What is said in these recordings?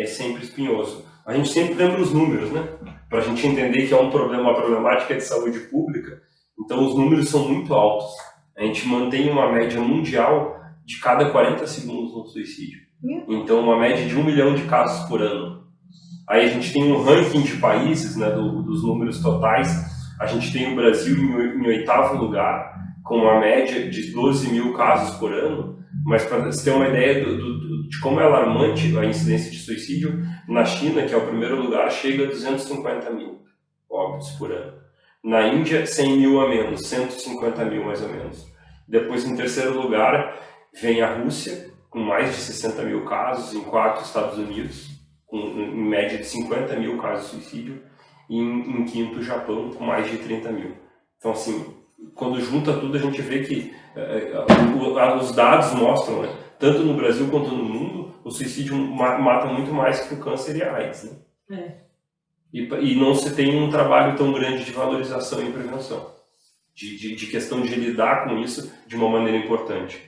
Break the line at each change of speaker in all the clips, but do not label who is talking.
é sempre espinhoso. A gente sempre lembra os números, né? Para a gente entender que é uma problemática de saúde pública. Então os números são muito altos. A gente mantém uma média mundial de cada 40 segundos um suicídio. Então uma média de 1 milhão de casos por ano. Aí a gente tem um ranking de países, né, dos números totais. A gente tem o Brasil em 8º lugar, com uma média de 12 mil casos por ano. Mas para você ter uma ideia de como é alarmante a incidência de suicídio, na China, que é o primeiro lugar, chega a 250 mil óbitos por ano. Na Índia, 100 mil a menos, 150 mil mais ou menos. Depois, em terceiro lugar, vem a Rússia, com mais de 60 mil casos. Em quarto, Estados Unidos, com em média de 50 mil casos de suicídio. E em quinto, o Japão, com mais de 30 mil. Então, assim, quando junta tudo, a gente vê que os dados mostram, né, tanto no Brasil quanto no mundo, o suicídio mata muito mais que o câncer e a AIDS. Né? E não se tem um trabalho tão grande de valorização e prevenção, de questão de lidar com isso de uma maneira importante.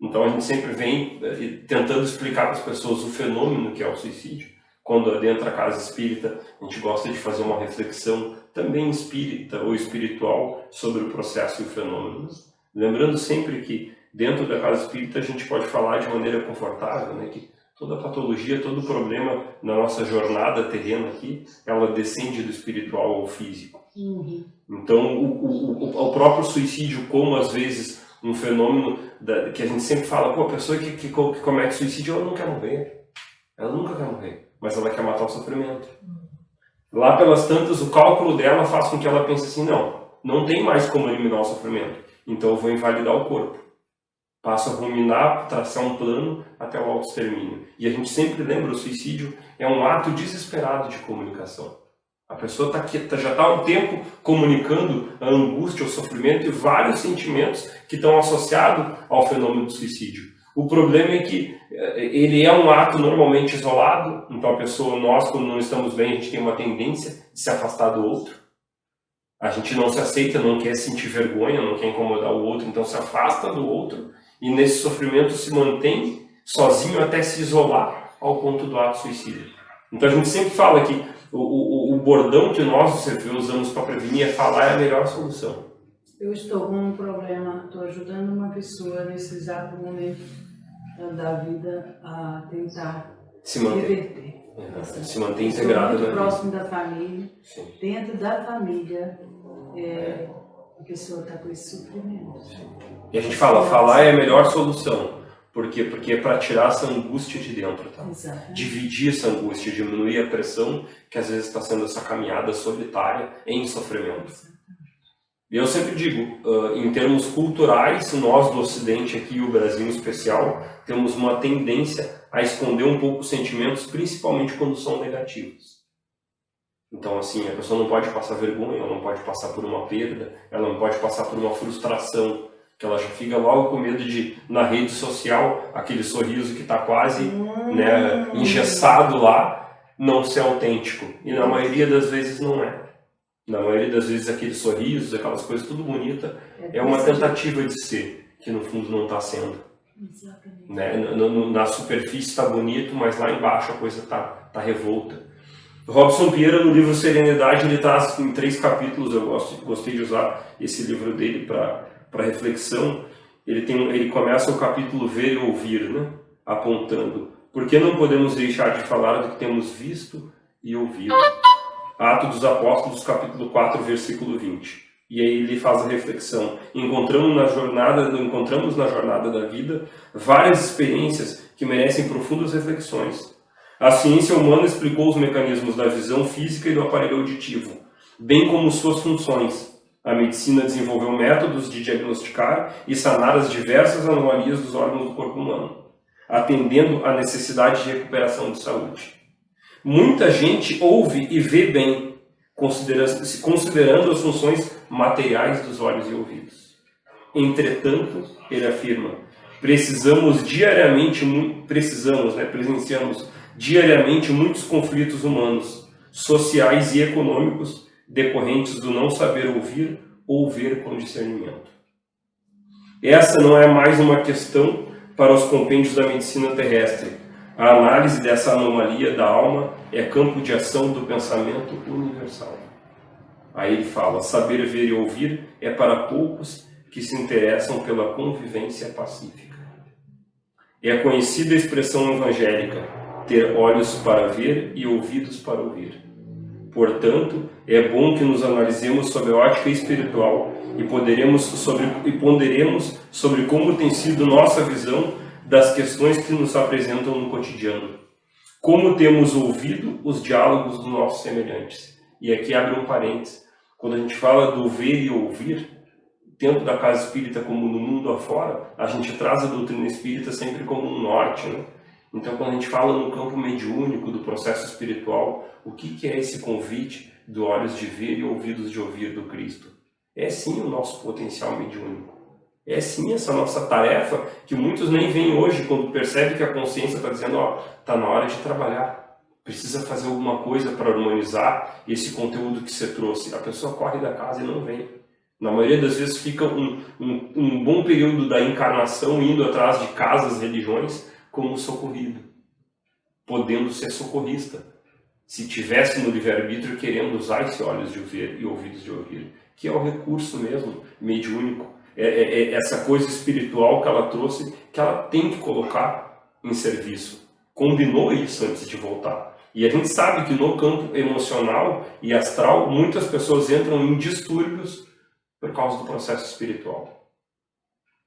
Então a gente sempre vem tentando explicar para as pessoas o fenômeno que é o suicídio. Quando adentra a casa espírita, a gente gosta de fazer uma reflexão também espírita ou espiritual sobre o processo e o fenômeno. Lembrando sempre que dentro da casa espírita a gente pode falar de maneira confortável, né, que toda patologia, todo problema na nossa jornada terrena aqui, ela descende do espiritual ao físico. Então o próprio suicídio, como às vezes um fenômeno que a gente sempre fala, pô, a pessoa que comete suicídio, ela não quer morrer. Ela nunca quer morrer, mas ela quer matar o sofrimento. Lá pelas tantas, o cálculo dela faz com que ela pense assim, não tem mais como eliminar o sofrimento, então eu vou invalidar o corpo. Passo a ruminar, traçar um plano até o autoextermínio. E a gente sempre lembra, o suicídio é um ato desesperado de comunicação. A pessoa já está há um tempo comunicando a angústia, o sofrimento e vários sentimentos que estão associados ao fenômeno do suicídio. O problema é que ele é um ato normalmente isolado, então a pessoa, nós quando não estamos bem, a gente tem uma tendência de se afastar do outro. A gente não se aceita, não quer sentir vergonha, não quer incomodar o outro, então se afasta do outro e nesse sofrimento se mantém sozinho até se isolar ao ponto do ato suicida. Então a gente sempre fala que o bordão que nós, você vê, usamos para prevenir é falar é a melhor solução.
Eu estou com um problema, estou ajudando uma pessoa nesse exato momento da vida a tentar
se reverter. Se manter integrado.
Muito próximo da família.
Sim.
Dentro da família, a pessoa está com esse sofrimento.
Sim. E a gente fala, falar é a melhor solução. Por quê? Porque é para tirar essa angústia de dentro, tá? Dividir essa angústia, diminuir a pressão que às vezes está sendo essa caminhada solitária em sofrimento. E eu sempre digo, em termos culturais, nós do Ocidente aqui, o Brasil em especial, temos uma tendência a esconder um pouco os sentimentos, principalmente quando são negativos. Então, assim, a pessoa não pode passar vergonha, ela não pode passar por uma perda, ela não pode passar por uma frustração, que ela já fica logo com medo de, na rede social, aquele sorriso que está quase engessado lá, não ser autêntico. E na maioria das vezes não é. Na maioria das vezes aqueles sorrisos, aquelas coisas tudo bonita, é uma tentativa de ser, que no fundo não está sendo.
Exatamente.
Né? Na superfície está bonito, mas lá embaixo a coisa está revolta. Robson Pierra, no livro Serenidade, ele traz em 3 capítulos, eu gostei de usar esse livro dele para reflexão. Ele começa o capítulo Ver e Ouvir, né? Apontando, por que não podemos deixar de falar do que temos visto e ouvido? Atos dos Apóstolos, capítulo 4, versículo 20. E aí ele faz a reflexão. Encontramos na jornada da vida várias experiências que merecem profundas reflexões. A ciência humana explicou os mecanismos da visão física e do aparelho auditivo, bem como suas funções. A medicina desenvolveu métodos de diagnosticar e sanar as diversas anomalias dos órgãos do corpo humano, atendendo à necessidade de recuperação de saúde. Muita gente ouve e vê bem, considerando as funções materiais dos olhos e ouvidos. Entretanto, ele afirma, presenciamos diariamente muitos conflitos humanos, sociais e econômicos decorrentes do não saber ouvir ou ver com discernimento. Essa não é mais uma questão para os compêndios da medicina terrestre. A análise dessa anomalia da alma é campo de ação do pensamento universal. Aí ele fala, saber ver e ouvir é para poucos que se interessam pela convivência pacífica. É a conhecida expressão evangélica, ter olhos para ver e ouvidos para ouvir. Portanto, é bom que nos analisemos sob a ótica espiritual e ponderemos sobre como tem sido nossa visão das questões que nos apresentam no cotidiano. Como temos ouvido os diálogos dos nossos semelhantes. E aqui abre um parênteses. Quando a gente fala do ver e ouvir, dentro da casa espírita como no mundo afora, a gente traz a doutrina espírita sempre como um norte, né? Então, quando a gente fala no campo mediúnico do processo espiritual, o que é esse convite do olhos de ver e ouvidos de ouvir do Cristo? É sim o nosso potencial mediúnico. É sim essa nossa tarefa que muitos nem veem hoje quando percebem que a consciência está dizendo, ó, está na hora de trabalhar. Precisa fazer alguma coisa para harmonizar esse conteúdo que você trouxe. A pessoa corre da casa e não vem. Na maioria das vezes fica um bom período da encarnação indo atrás de casas, religiões, como socorrido, podendo ser socorrista, se tivesse no livre-arbítrio querendo usar esse olhos de ver e ouvidos de ouvir, que é o recurso mesmo, mediúnico, essa coisa espiritual que ela trouxe, que ela tem que colocar em serviço. Combinou isso antes de voltar. E a gente sabe que no campo emocional e astral, muitas pessoas entram em distúrbios por causa do processo espiritual.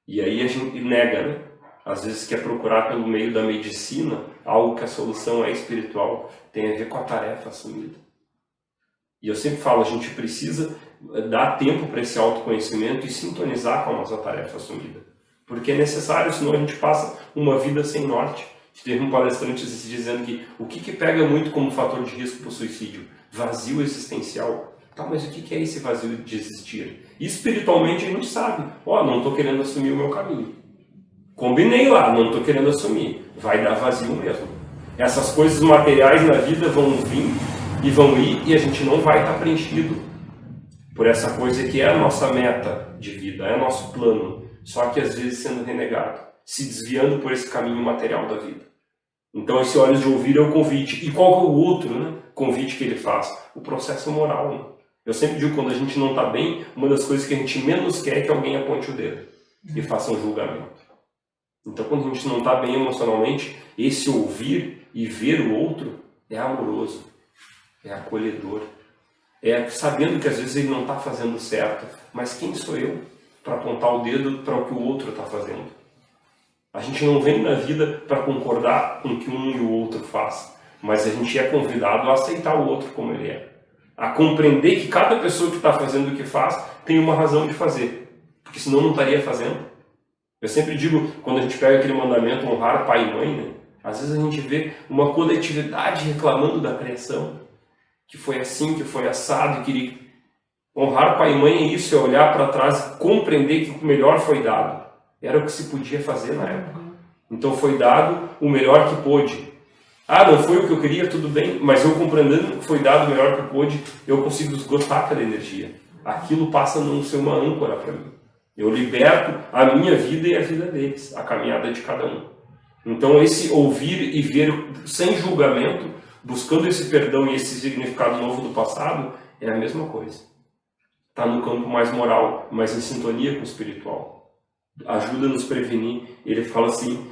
E aí a gente nega, né? Às vezes quer procurar pelo meio da medicina algo que a solução é espiritual, tem a ver com a tarefa assumida. E eu sempre falo, a gente precisa dar tempo para esse autoconhecimento e sintonizar com a nossa tarefa assumida. Porque é necessário, senão a gente passa uma vida sem norte. Teve um palestrante dizendo que o que pega muito como fator de risco para o suicídio? Vazio existencial. Tá, mas o que é esse vazio de existir? Espiritualmente a gente sabe, não estou querendo assumir o meu caminho. Combinei lá, não estou querendo assumir. Vai dar vazio mesmo. Essas coisas materiais na vida vão vir e vão ir e a gente não vai estar preenchido por essa coisa que é a nossa meta de vida, é o nosso plano. Só que às vezes sendo renegado, se desviando por esse caminho material da vida. Então esse olhos de ouvir é o convite. E qual é o outro, né, convite que ele faz? O processo moral. Né? Eu sempre digo, quando a gente não está bem, uma das coisas que a gente menos quer é que alguém aponte o dedo e faça um julgamento. Então, quando a gente não está bem emocionalmente, esse ouvir e ver o outro é amoroso, é acolhedor, é sabendo que às vezes ele não está fazendo certo, mas quem sou eu para apontar o dedo para o que o outro está fazendo? A gente não vem na vida para concordar com o que um e o outro faz, mas a gente é convidado a aceitar o outro como ele é, a compreender que cada pessoa que está fazendo o que faz tem uma razão de fazer, porque senão não estaria fazendo. Eu sempre digo, quando a gente pega aquele mandamento, honrar pai e mãe, né? Às vezes a gente vê uma coletividade reclamando da criação, que foi assim, que foi assado, que honrar pai e mãe é isso, é olhar para trás e compreender que o melhor foi dado. Era o que se podia fazer na época. Então foi dado o melhor que pôde. Não foi o que eu queria, tudo bem, mas eu compreendendo que foi dado o melhor que pôde, eu consigo esgotar aquela energia. Aquilo passa a não ser uma âncora para mim. Eu liberto a minha vida e a vida deles, a caminhada de cada um. Então esse ouvir e ver sem julgamento, buscando esse perdão e esse significado novo do passado, é a mesma coisa. Está no campo mais moral, mais em sintonia com o espiritual. Ajuda a nos prevenir. Ele fala assim,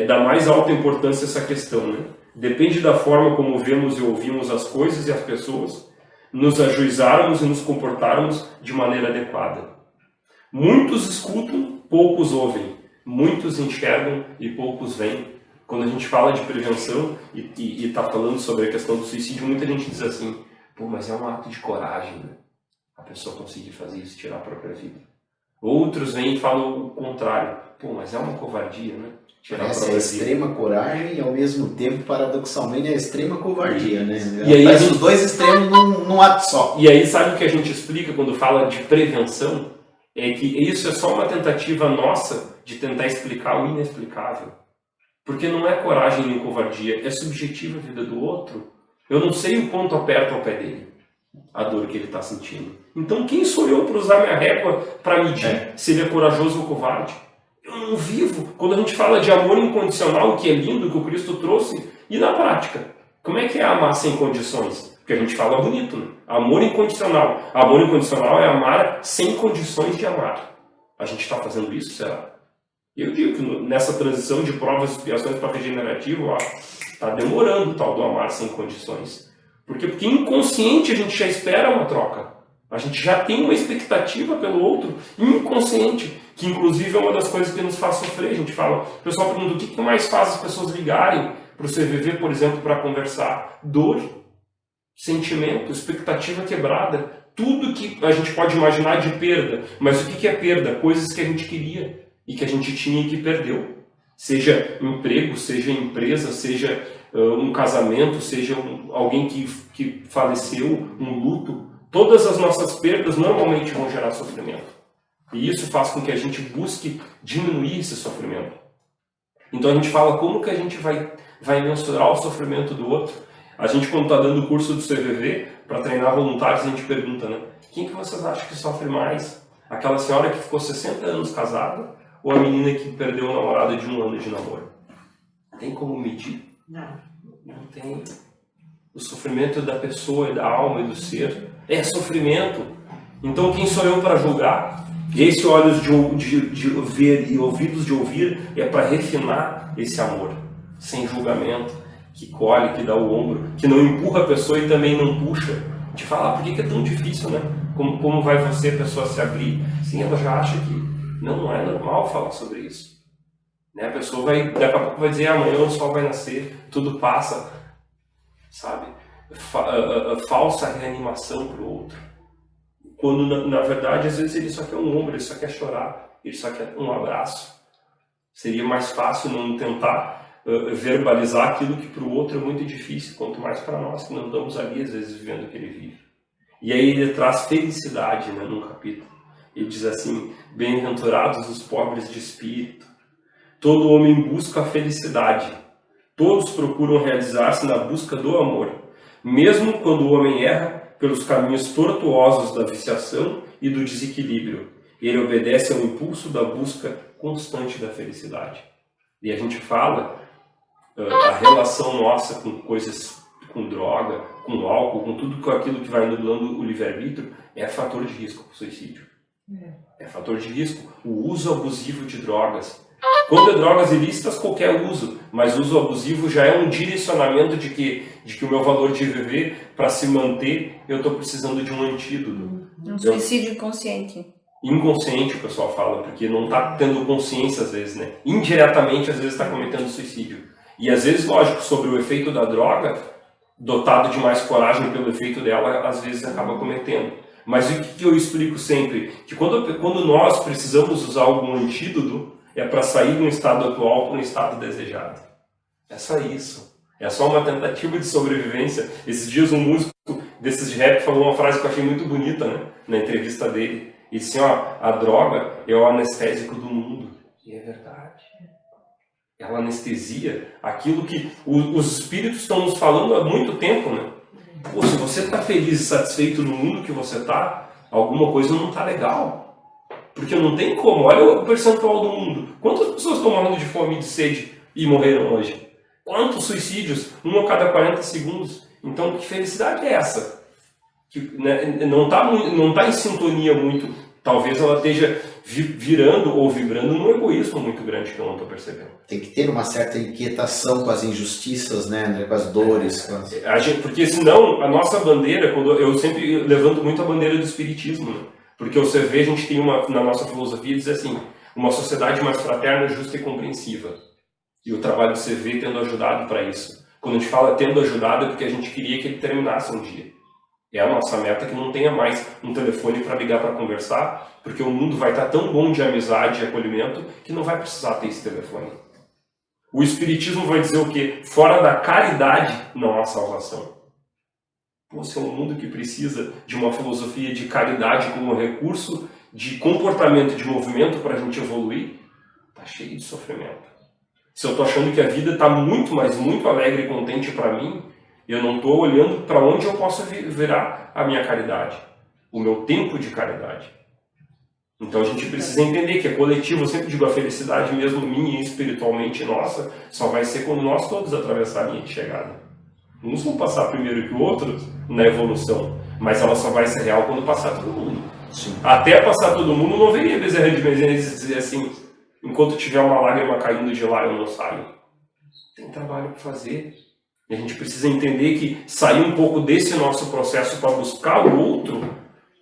da mais alta importância essa questão, né? Depende da forma como vemos e ouvimos as coisas e as pessoas, nos ajuizarmos e nos comportarmos de maneira adequada. Muitos escutam, poucos ouvem. Muitos enxergam e poucos veem. Quando a gente fala de prevenção e está falando sobre a questão do suicídio, muita gente diz assim, mas é um ato de coragem, né? A pessoa conseguir fazer isso, tirar a própria vida. Outros vêm e falam o contrário. Mas é uma covardia, né?
Essa é a extrema coragem e ao mesmo tempo, paradoxalmente, é a extrema covardia, né?
E aí
os dois extremos num ato só.
E aí sabe o que a gente explica quando fala de prevenção? É que isso é só uma tentativa nossa de tentar explicar o inexplicável. Porque não é coragem nem covardia, é subjetiva a vida do outro. Eu não sei o quanto aperta ao pé dele a dor que ele está sentindo. Então quem sou eu para usar minha régua para medir se ele é corajoso ou covarde? Eu um vivo. Quando a gente fala de amor incondicional, que é lindo, que o Cristo trouxe, e na prática? Como é que é amar sem condições? Porque a gente fala bonito, né? Amor incondicional. Amor incondicional é amar sem condições de amar. A gente está fazendo isso, será? Eu digo que nessa transição de provas e expiações para regenerativo, está demorando o tal do amar sem condições. Por quê? Porque inconsciente a gente já espera uma troca. A gente já tem uma expectativa pelo outro, inconsciente, que inclusive é uma das coisas que nos faz sofrer. A gente fala, o pessoal pergunta, o que mais faz as pessoas ligarem para o CVV, por exemplo, para conversar? Dor, sentimento, expectativa quebrada, tudo que a gente pode imaginar de perda. Mas o que é perda? Coisas que a gente queria e que a gente tinha e que perdeu. Seja emprego, seja empresa, seja um casamento, seja alguém que faleceu, um luto. Todas as nossas perdas normalmente vão gerar sofrimento. E isso faz com que a gente busque diminuir esse sofrimento. Então a gente fala como que a gente vai mensurar o sofrimento do outro. A gente, quando está dando o curso do CVV, para treinar voluntários, a gente pergunta, né? Quem que vocês acham que sofre mais? Aquela senhora que ficou 60 anos casada ou a menina que perdeu o namorado de 1 ano de namoro? Tem como medir? Não tem. O sofrimento da pessoa, da alma e do ser é sofrimento. Então quem sou eu para julgar? Esse olhos de ver e ouvidos de ouvir é para refinar esse amor, sem julgamento, que colhe, que dá o ombro, que não empurra a pessoa e também não puxa. De falar, por que é tão difícil, né? Como vai você, a pessoa, se abrir? Sim, ela já acha que não é normal falar sobre isso. Né? A pessoa daqui a pouco vai dizer, amanhã o sol vai nascer, tudo passa, sabe? Falsa reanimação para o outro. Quando, na verdade, às vezes ele só quer um ombro, ele só quer chorar, ele só quer um abraço. Seria mais fácil não tentar verbalizar aquilo que para o outro é muito difícil, quanto mais para nós que não estamos ali, às vezes, vivendo o que ele vive. E aí ele traz felicidade, né, num capítulo. Ele diz assim, bem-aventurados os pobres de espírito. Todo homem busca a felicidade. Todos procuram realizar-se na busca do amor. Mesmo quando o homem erra pelos caminhos tortuosos da viciação e do desequilíbrio, ele obedece ao impulso da busca constante da felicidade. E a gente fala a relação nossa com coisas, com droga, com álcool, com tudo aquilo que vai nublando o livre-arbítrio, é fator de risco para o suicídio. É fator de risco. O uso abusivo de drogas. Quando é drogas ilícitas, qualquer uso, mas o uso abusivo já é um direcionamento de que o meu valor de viver, para se manter, eu estou precisando de um antídoto.
Um suicídio inconsciente.
Inconsciente, o pessoal fala, porque não está tendo consciência às vezes, né? Indiretamente, às vezes, está cometendo suicídio. E às vezes, lógico, sobre o efeito da droga, dotado de mais coragem pelo efeito dela, às vezes acaba cometendo. Mas o que eu explico sempre? Que quando nós precisamos usar algum antídoto, é para sair de um estado atual para um estado desejado. É só isso. É só uma tentativa de sobrevivência. Esses dias um músico desses de rap falou uma frase que eu achei muito bonita, né? Na entrevista dele. Ele disse, a droga é o anestésico do mundo. E é verdade. Ela anestesia aquilo que os espíritos estão nos falando há muito tempo, né? Pô, se você está feliz e satisfeito no mundo que você está, alguma coisa não está legal. Porque não tem como. Olha o percentual do mundo. Quantas pessoas estão morrendo de fome e de sede e morreram hoje? Quantos suicídios? 1 a cada 40 segundos. Então, que felicidade é essa? Que, né, não tá em sintonia muito. Talvez ela esteja virando ou vibrando num egoísmo muito grande que eu não estou percebendo.
Tem que ter uma certa inquietação com as injustiças, né? Com as dores.
Porque senão, a nossa bandeira, eu sempre levanto muito a bandeira do espiritismo, né? Porque o CV, a gente tem na nossa filosofia, diz assim, uma sociedade mais fraterna, justa e compreensiva. E o trabalho do CV tendo ajudado para isso. Quando a gente fala tendo ajudado, é porque a gente queria que ele terminasse um dia. É a nossa meta que não tenha mais um telefone para ligar para conversar, porque o mundo vai estar tão bom de amizade e acolhimento que não vai precisar ter esse telefone. O espiritismo vai dizer o quê? Fora da caridade não há salvação. Você é um mundo que precisa de uma filosofia de caridade como recurso de comportamento, de movimento para a gente evoluir. Está cheio de sofrimento. Se eu estou achando que a vida está muito, mas muito alegre e contente para mim, eu não estou olhando para onde eu posso virar a minha caridade, o meu tempo de caridade. Então a gente precisa entender que é coletivo. Eu sempre digo, a felicidade mesmo minha, espiritualmente nossa, só vai ser quando nós todos atravessar a linha de chegada. Uns vão passar primeiro que o outro na evolução, mas ela só vai ser real quando passar todo mundo.
Sim.
Até passar todo mundo, não veria Bezerra de Menezes dizer assim, enquanto tiver uma lágrima caindo de lá, eu não saio. Tem trabalho para fazer. E a gente precisa entender que sair um pouco desse nosso processo para buscar o outro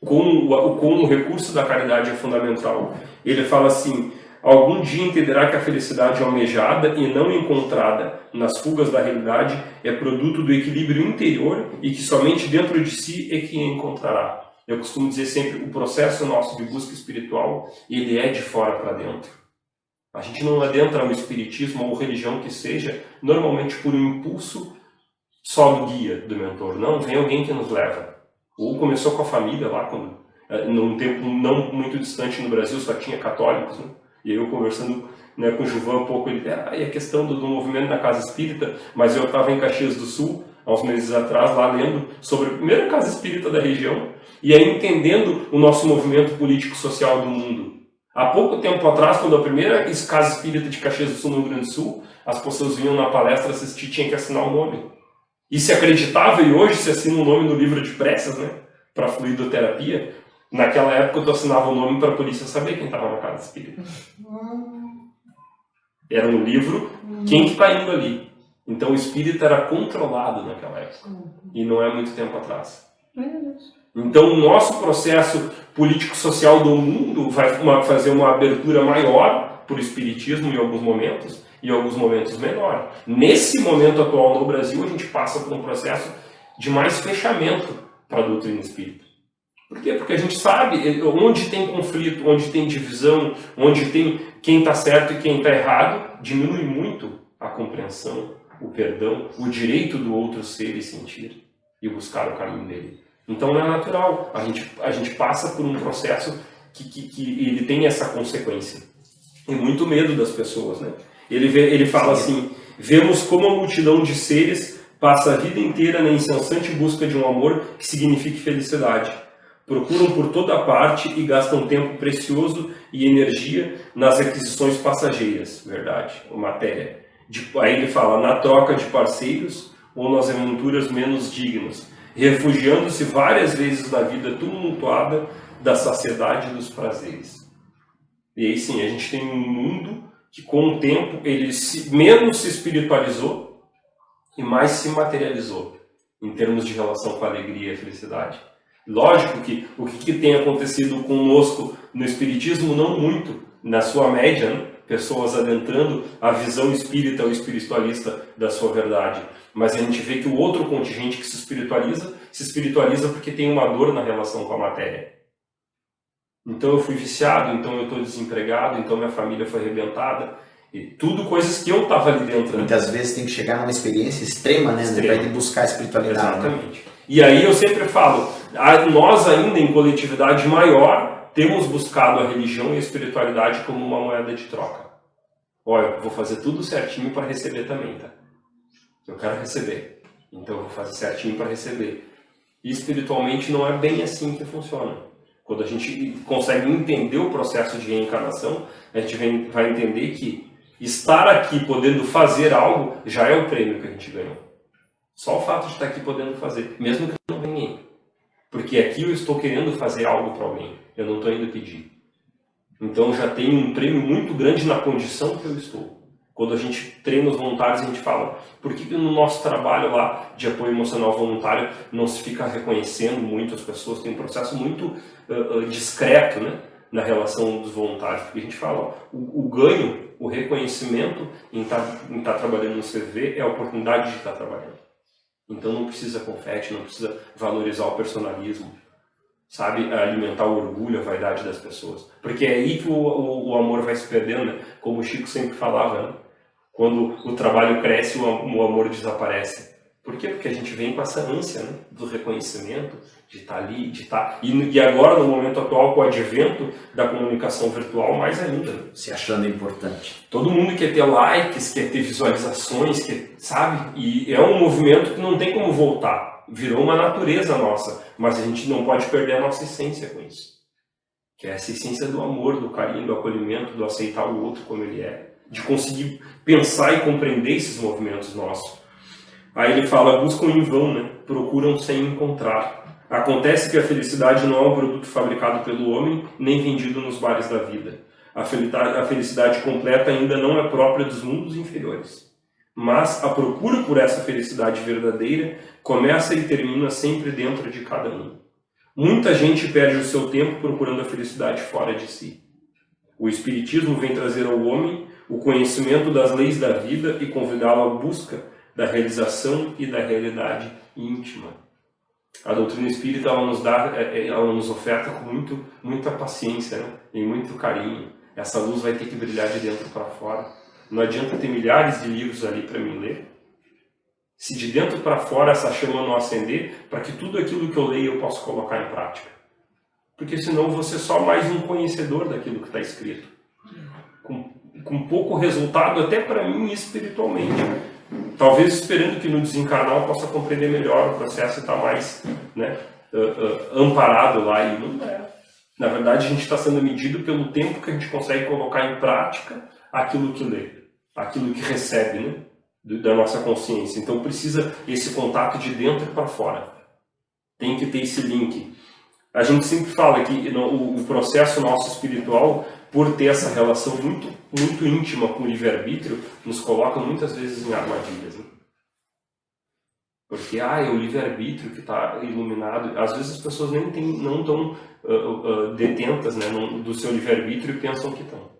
com o recurso da caridade é fundamental. Ele fala assim, algum dia entenderá que a felicidade almejada e não encontrada nas fugas da realidade é produto do equilíbrio interior e que somente dentro de si é que a encontrará. Eu costumo dizer sempre, o processo nosso de busca espiritual, ele é de fora para dentro. A gente não adentra o espiritismo ou religião que seja, normalmente por um impulso só do guia, do mentor. Não, vem alguém que nos leva. Ou começou com a família lá, quando, num tempo não muito distante no Brasil, só tinha católicos, né? E aí eu conversando, né, com o Juvan um pouco, ele, e a questão do movimento da Casa Espírita, mas eu estava em Caxias do Sul, há uns meses atrás, lá lendo sobre a primeira Casa Espírita da região, e aí entendendo o nosso movimento político-social do mundo. Há pouco tempo atrás, quando a primeira Casa Espírita de Caxias do Sul, no Rio Grande do Sul, as pessoas vinham na palestra assistir, tinha que assinar o nome. E se acreditava, e hoje se assina o nome no livro de preces, né, para fluidoterapia, naquela época tu assinava o nome para a polícia saber quem estava na Casa Espírita. Era um livro, quem que está indo ali. Então o espírita era controlado naquela época. E não é muito tempo atrás. Então o nosso processo político-social do mundo vai fazer uma abertura maior para o espiritismo em alguns momentos, e em alguns momentos menor. Nesse momento atual no Brasil, a gente passa por um processo de mais fechamento para a doutrina espírita. Por quê? Porque a gente sabe onde tem conflito, onde tem divisão, onde tem quem está certo e quem está errado, diminui muito a compreensão, o perdão, o direito do outro ser e sentir e buscar o caminho dele. Então é natural, a gente passa por um processo que ele tem essa consequência. E muito medo das pessoas, né? Ele fala assim, vemos como a multidão de seres passa a vida inteira na incessante busca de um amor que signifique felicidade. Procuram por toda parte e gastam tempo precioso e energia nas aquisições passageiras, verdade, ou matéria. Aí ele fala, na troca de parceiros ou nas aventuras menos dignas, refugiando-se várias vezes da vida tumultuada da saciedade dos prazeres. E aí sim, a gente tem um mundo que com o tempo ele menos se espiritualizou e mais se materializou em termos de relação com a alegria e a felicidade. Lógico que o que tem acontecido conosco no espiritismo, não muito, na sua média, né? Pessoas adentrando a visão espírita ou espiritualista da sua verdade. Mas a gente vê que o outro contingente que se espiritualiza porque tem uma dor na relação com a matéria. Então eu fui viciado, então eu estou desempregado, então minha família foi arrebentada. E tudo coisas que eu estava ali dentro. Né?
Muitas vezes tem que chegar numa experiência extrema, né? Para ir buscar a espiritualidade.
Exatamente. Né? E aí eu sempre falo, nós ainda em coletividade maior temos buscado a religião e a espiritualidade como uma moeda de troca. Olha, vou fazer tudo certinho para receber também, tá? Eu quero receber, então eu vou fazer certinho para receber. E espiritualmente não é bem assim que funciona. Quando a gente consegue entender o processo de reencarnação, a gente vai entender que estar aqui podendo fazer algo já é o prêmio que a gente ganhou. Só o fato de estar aqui podendo fazer, mesmo que eu não venha. Porque aqui eu estou querendo fazer algo para alguém, eu não estou indo pedir. Então já tem um prêmio muito grande na condição que eu estou. Quando a gente treina os voluntários, a gente fala, por que no nosso trabalho lá de apoio emocional voluntário não se fica reconhecendo muito as pessoas? Tem um processo muito discreto, né, na relação dos voluntários. Porque a gente fala, o ganho, o reconhecimento em estar trabalhando no CV é a oportunidade de estar trabalhando. Então não precisa confete, não precisa valorizar o personalismo, sabe? Alimentar o orgulho, a vaidade das pessoas. Porque é aí que o amor vai se perdendo, né? Como o Chico sempre falava, né? Quando o trabalho cresce, o amor desaparece. Por quê? Porque a gente vem com essa ânsia, né? Do reconhecimento, de estar ali, de estar... E agora, no momento atual, com o advento da comunicação virtual, mais ainda. Né?
Se achando importante.
Todo mundo quer ter likes, quer ter visualizações, sabe? E é um movimento que não tem como voltar. Virou uma natureza nossa, mas a gente não pode perder a nossa essência com isso. que é essa essência do amor, do carinho, do acolhimento, do aceitar o outro como ele é, de conseguir pensar e compreender esses movimentos nossos. Aí ele fala, buscam em vão, né? Procuram sem encontrar. Acontece que a felicidade não é um produto fabricado pelo homem, nem vendido nos bares da vida. A felicidade completa ainda não é própria dos mundos inferiores. Mas a procura por essa felicidade verdadeira começa e termina sempre dentro de cada um. Muita gente perde o seu tempo procurando a felicidade fora de si. O Espiritismo vem trazer ao homem o conhecimento das leis da vida e convidá-lo à busca da realização e da realidade íntima. A doutrina espírita ela nos oferta com muita paciência, né? E muito carinho. Essa luz vai ter que brilhar de dentro para fora. Não adianta ter milhares de livros ali para mim ler, se de dentro para fora essa chama não acender, para que tudo aquilo que eu leio eu possa colocar em prática. Porque senão eu vou ser só mais um conhecedor daquilo que está escrito. Com pouco resultado até para mim espiritualmente. Talvez esperando que no desencarnar eu possa compreender melhor o processo e estar mais, né, amparado lá. E não é. Na verdade a gente está sendo medido pelo tempo que a gente consegue colocar em prática aquilo que lê, aquilo que recebe, né, da nossa consciência. Então precisa esse contato de dentro para fora. Tem que ter esse link. A gente sempre fala que o processo nosso espiritual, por ter essa relação muito íntima com o livre-arbítrio, nos coloca muitas vezes em armadilhas. Né? Porque é o livre-arbítrio que está iluminado. Às vezes as pessoas não estão detentas, né, do seu livre-arbítrio e pensam que estão.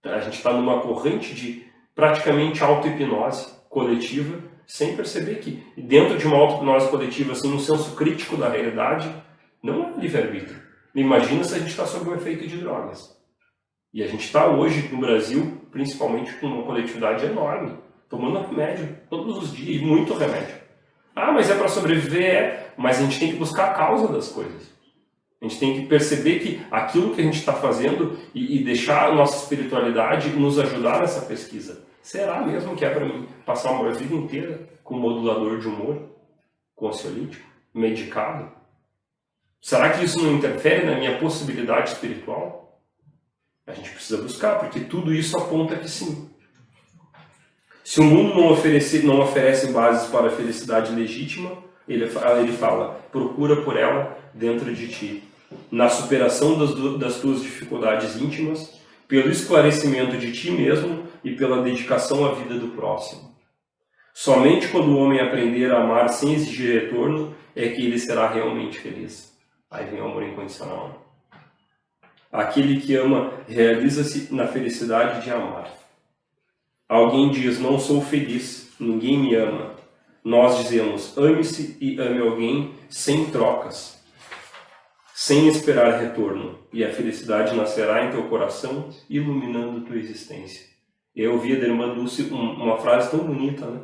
A gente está numa corrente de praticamente auto-hipnose coletiva, sem perceber que dentro de uma auto-hipnose coletiva, assim, um senso crítico da realidade, não é livre-arbítrio. Imagina se a gente está sob o efeito de drogas. E a gente está hoje no Brasil, principalmente com uma coletividade enorme, tomando remédio todos os dias, e muito remédio. Mas é para sobreviver, mas a gente tem que buscar a causa das coisas. A gente tem que perceber que aquilo que a gente está fazendo e deixar a nossa espiritualidade nos ajudar nessa pesquisa. Será mesmo que é para mim passar uma vida inteira com modulador de humor, com ansiolítico, medicado? Será que isso não interfere na minha possibilidade espiritual? A gente precisa buscar, porque tudo isso aponta que sim. Se o mundo não oferece bases para a felicidade legítima, ele fala, procura por ela dentro de ti, na superação das tuas dificuldades íntimas, pelo esclarecimento de ti mesmo e pela dedicação à vida do próximo. Somente quando o homem aprender a amar sem exigir retorno é que ele será realmente feliz. Aí vem o amor incondicional. Aquele que ama realiza-se na felicidade de amar. Alguém diz, não sou feliz, ninguém me ama. Nós dizemos, ame-se e ame alguém sem trocas, sem esperar retorno, e a felicidade nascerá em teu coração, iluminando tua existência. Eu ouvi da irmã Dulce uma frase tão bonita, né,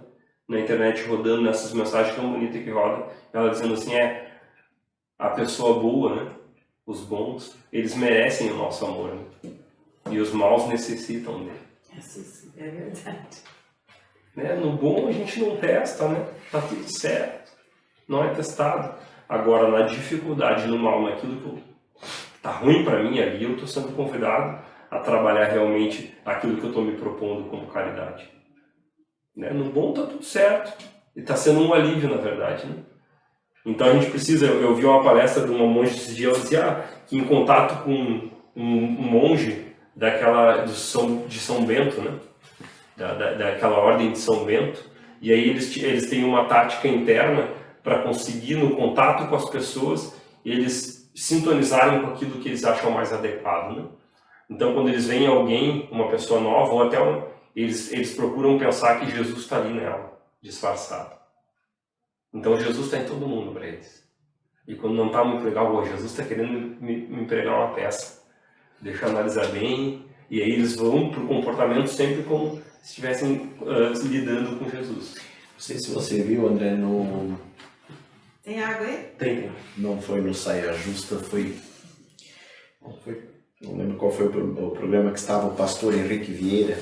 na internet, rodando nessas mensagens tão bonitas que roda, ela dizendo assim, a pessoa boa, né, os bons, eles merecem o nosso amor, né, e os maus necessitam dele.
É verdade.
Né? No bom a gente não testa, né? Tá tudo certo, não é testado. Agora na dificuldade, no mal, naquilo que tá ruim para mim ali, eu estou sendo convidado a trabalhar realmente aquilo que eu estou me propondo como caridade. Né? No bom tá tudo certo, e está sendo um alívio na verdade, né? Então a gente precisa, eu vi uma palestra de uma monge esses dias, ela dizia que em contato com um monge de São Bento, né? Daquela ordem de São Bento, e aí eles têm uma tática interna para conseguir, no contato com as pessoas, eles sintonizarem com aquilo que eles acham mais adequado, né? Então quando eles veem alguém, uma pessoa nova, ou até eles procuram pensar que Jesus está ali nela, disfarçado. Então Jesus está em todo mundo para eles. E quando não está muito legal, Jesus está querendo me pregar uma peça. Deixa eu analisar bem, e aí eles vão para o comportamento sempre como se estivessem lidando com Jesus.
Não sei se você viu, André,
Tem água aí?
Tem.
Não foi no Saia Justa, não lembro qual foi o programa que estava o pastor Henrique Vieira.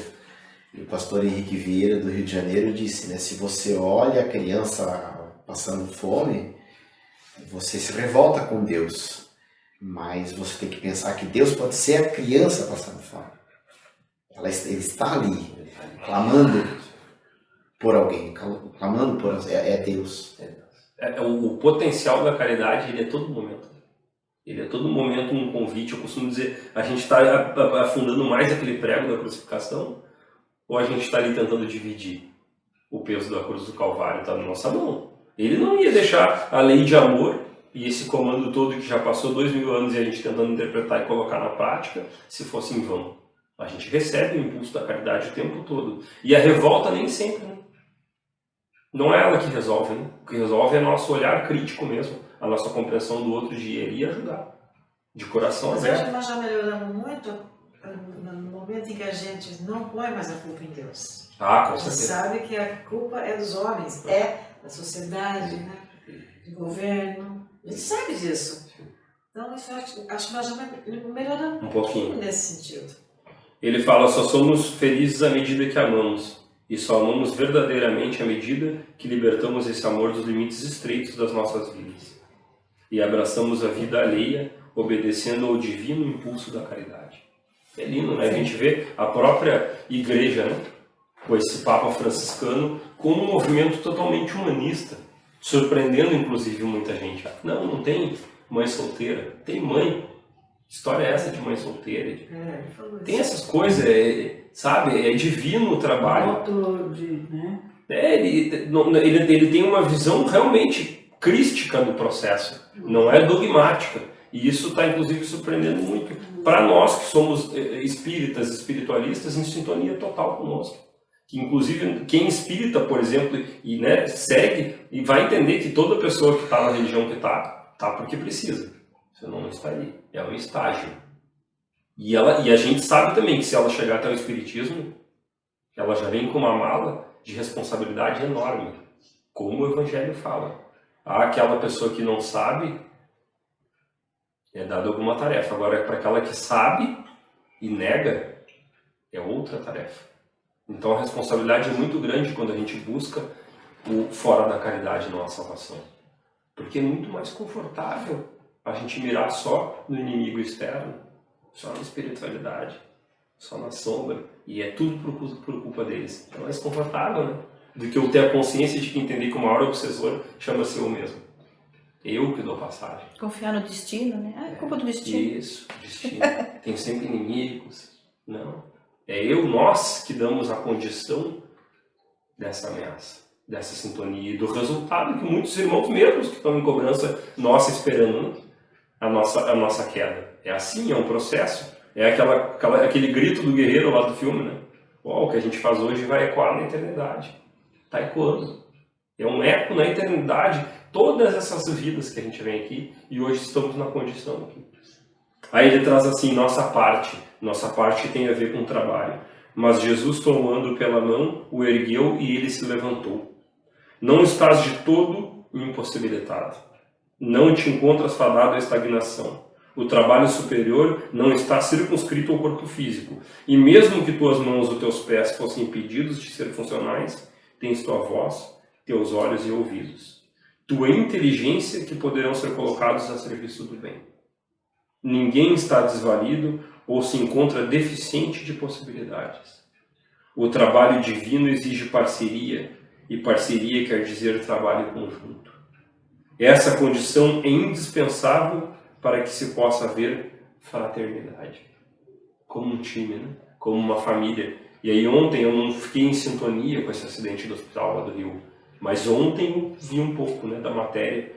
E o pastor Henrique Vieira, do Rio de Janeiro, disse, né, se você olha a criança passando fome, você se revolta com Deus. Mas você tem que pensar que Deus pode ser a criança passando fome. Ele está ali, clamando por alguém, clamando por Deus.
O potencial da caridade, ele é todo momento. Ele é todo momento um convite. Eu costumo dizer, a gente está afundando mais aquele prego da crucificação, ou a gente está ali tentando dividir o peso da cruz do Calvário? Está na nossa mão. Ele não ia deixar a lei de amor e esse comando todo que já passou 2000 anos e a gente tentando interpretar e colocar na prática, se fosse em vão. A gente recebe o impulso da caridade o tempo todo. E a revolta nem sempre, né? Não é ela que resolve, né? O que resolve é nosso olhar crítico mesmo, a nossa compreensão do outro dia e ajudar. De coração
Mas acho
aberto.
que nós já melhoramos muito no momento em que a gente não põe mais a culpa em Deus.
Ah, com
A gente
certeza.
sabe que a culpa é dos homens, é da sociedade, né? Do governo. A gente sabe disso. Então, isso acho que nós já melhoramos
Um pouquinho.
nesse sentido.
Ele fala, só somos felizes à medida que amamos. E só amamos verdadeiramente à medida que libertamos esse amor dos limites estreitos das nossas vidas. E abraçamos a vida alheia, obedecendo ao divino impulso da caridade. É lindo, né? A gente vê a própria igreja, né? Com esse Papa franciscano, como um movimento totalmente humanista, surpreendendo inclusive muita gente. Não tem mãe solteira, tem mãe. Que história é essa de mãe solteira?
Ele falou isso.
Tem essas coisas, sabe? É divino o trabalho.
Né?
Ele tem uma visão realmente crística do processo, não é dogmática. E isso está inclusive surpreendendo muito para nós que somos espíritas, espiritualistas, em sintonia total conosco. Que inclusive quem espírita, por exemplo, e né, segue e vai entender que toda pessoa que está na religião que está porque precisa. Você não está ali, é um estágio. E a gente sabe também que se ela chegar até o espiritismo, ela já vem com uma mala de responsabilidade enorme, como o Evangelho fala. Aquela pessoa que não sabe, é dada alguma tarefa. Agora, para aquela que sabe e nega, é outra tarefa. Então a responsabilidade é muito grande quando a gente busca o fora da caridade na nossa salvação. Porque é muito mais confortável a gente mirar só no inimigo externo, só na espiritualidade, só na sombra, e é tudo por culpa deles. É mais confortável, né? Do que eu ter a consciência de que entender que o maior obsessor chama-se eu mesmo. Eu que dou passagem.
Confiar no destino, né? É culpa do destino.
Isso, destino. Tenho sempre inimigos. Não. É nós que damos a condição dessa ameaça, dessa sintonia e do resultado que muitos irmãos mesmos que estão em cobrança nossa esperando a nossa queda. É assim, é um processo. É aquele grito do guerreiro lá do filme, né? O que a gente faz hoje vai ecoar na eternidade. Está ecoando. É um eco na eternidade. Todas essas vidas que a gente vem aqui e hoje estamos na condição aqui. Aí ele traz assim, nossa parte tem a ver com o trabalho. Mas Jesus, tomando pela mão, o ergueu e ele se levantou. Não estás de todo impossibilitado. Não te encontras fadado à estagnação. O trabalho superior não está circunscrito ao corpo físico. E mesmo que tuas mãos ou teus pés fossem impedidos de ser funcionais, tens tua voz, teus olhos e ouvidos. Tua inteligência que poderão ser colocados a serviço do bem. Ninguém está desvalido ou se encontra deficiente de possibilidades. O trabalho divino exige parceria, e parceria quer dizer trabalho conjunto. Essa condição é indispensável para que se possa haver fraternidade. Como um time, né? Como uma família. E aí ontem eu não fiquei em sintonia com esse acidente do hospital lá do Rio, mas ontem eu vi um pouco, né, da matéria,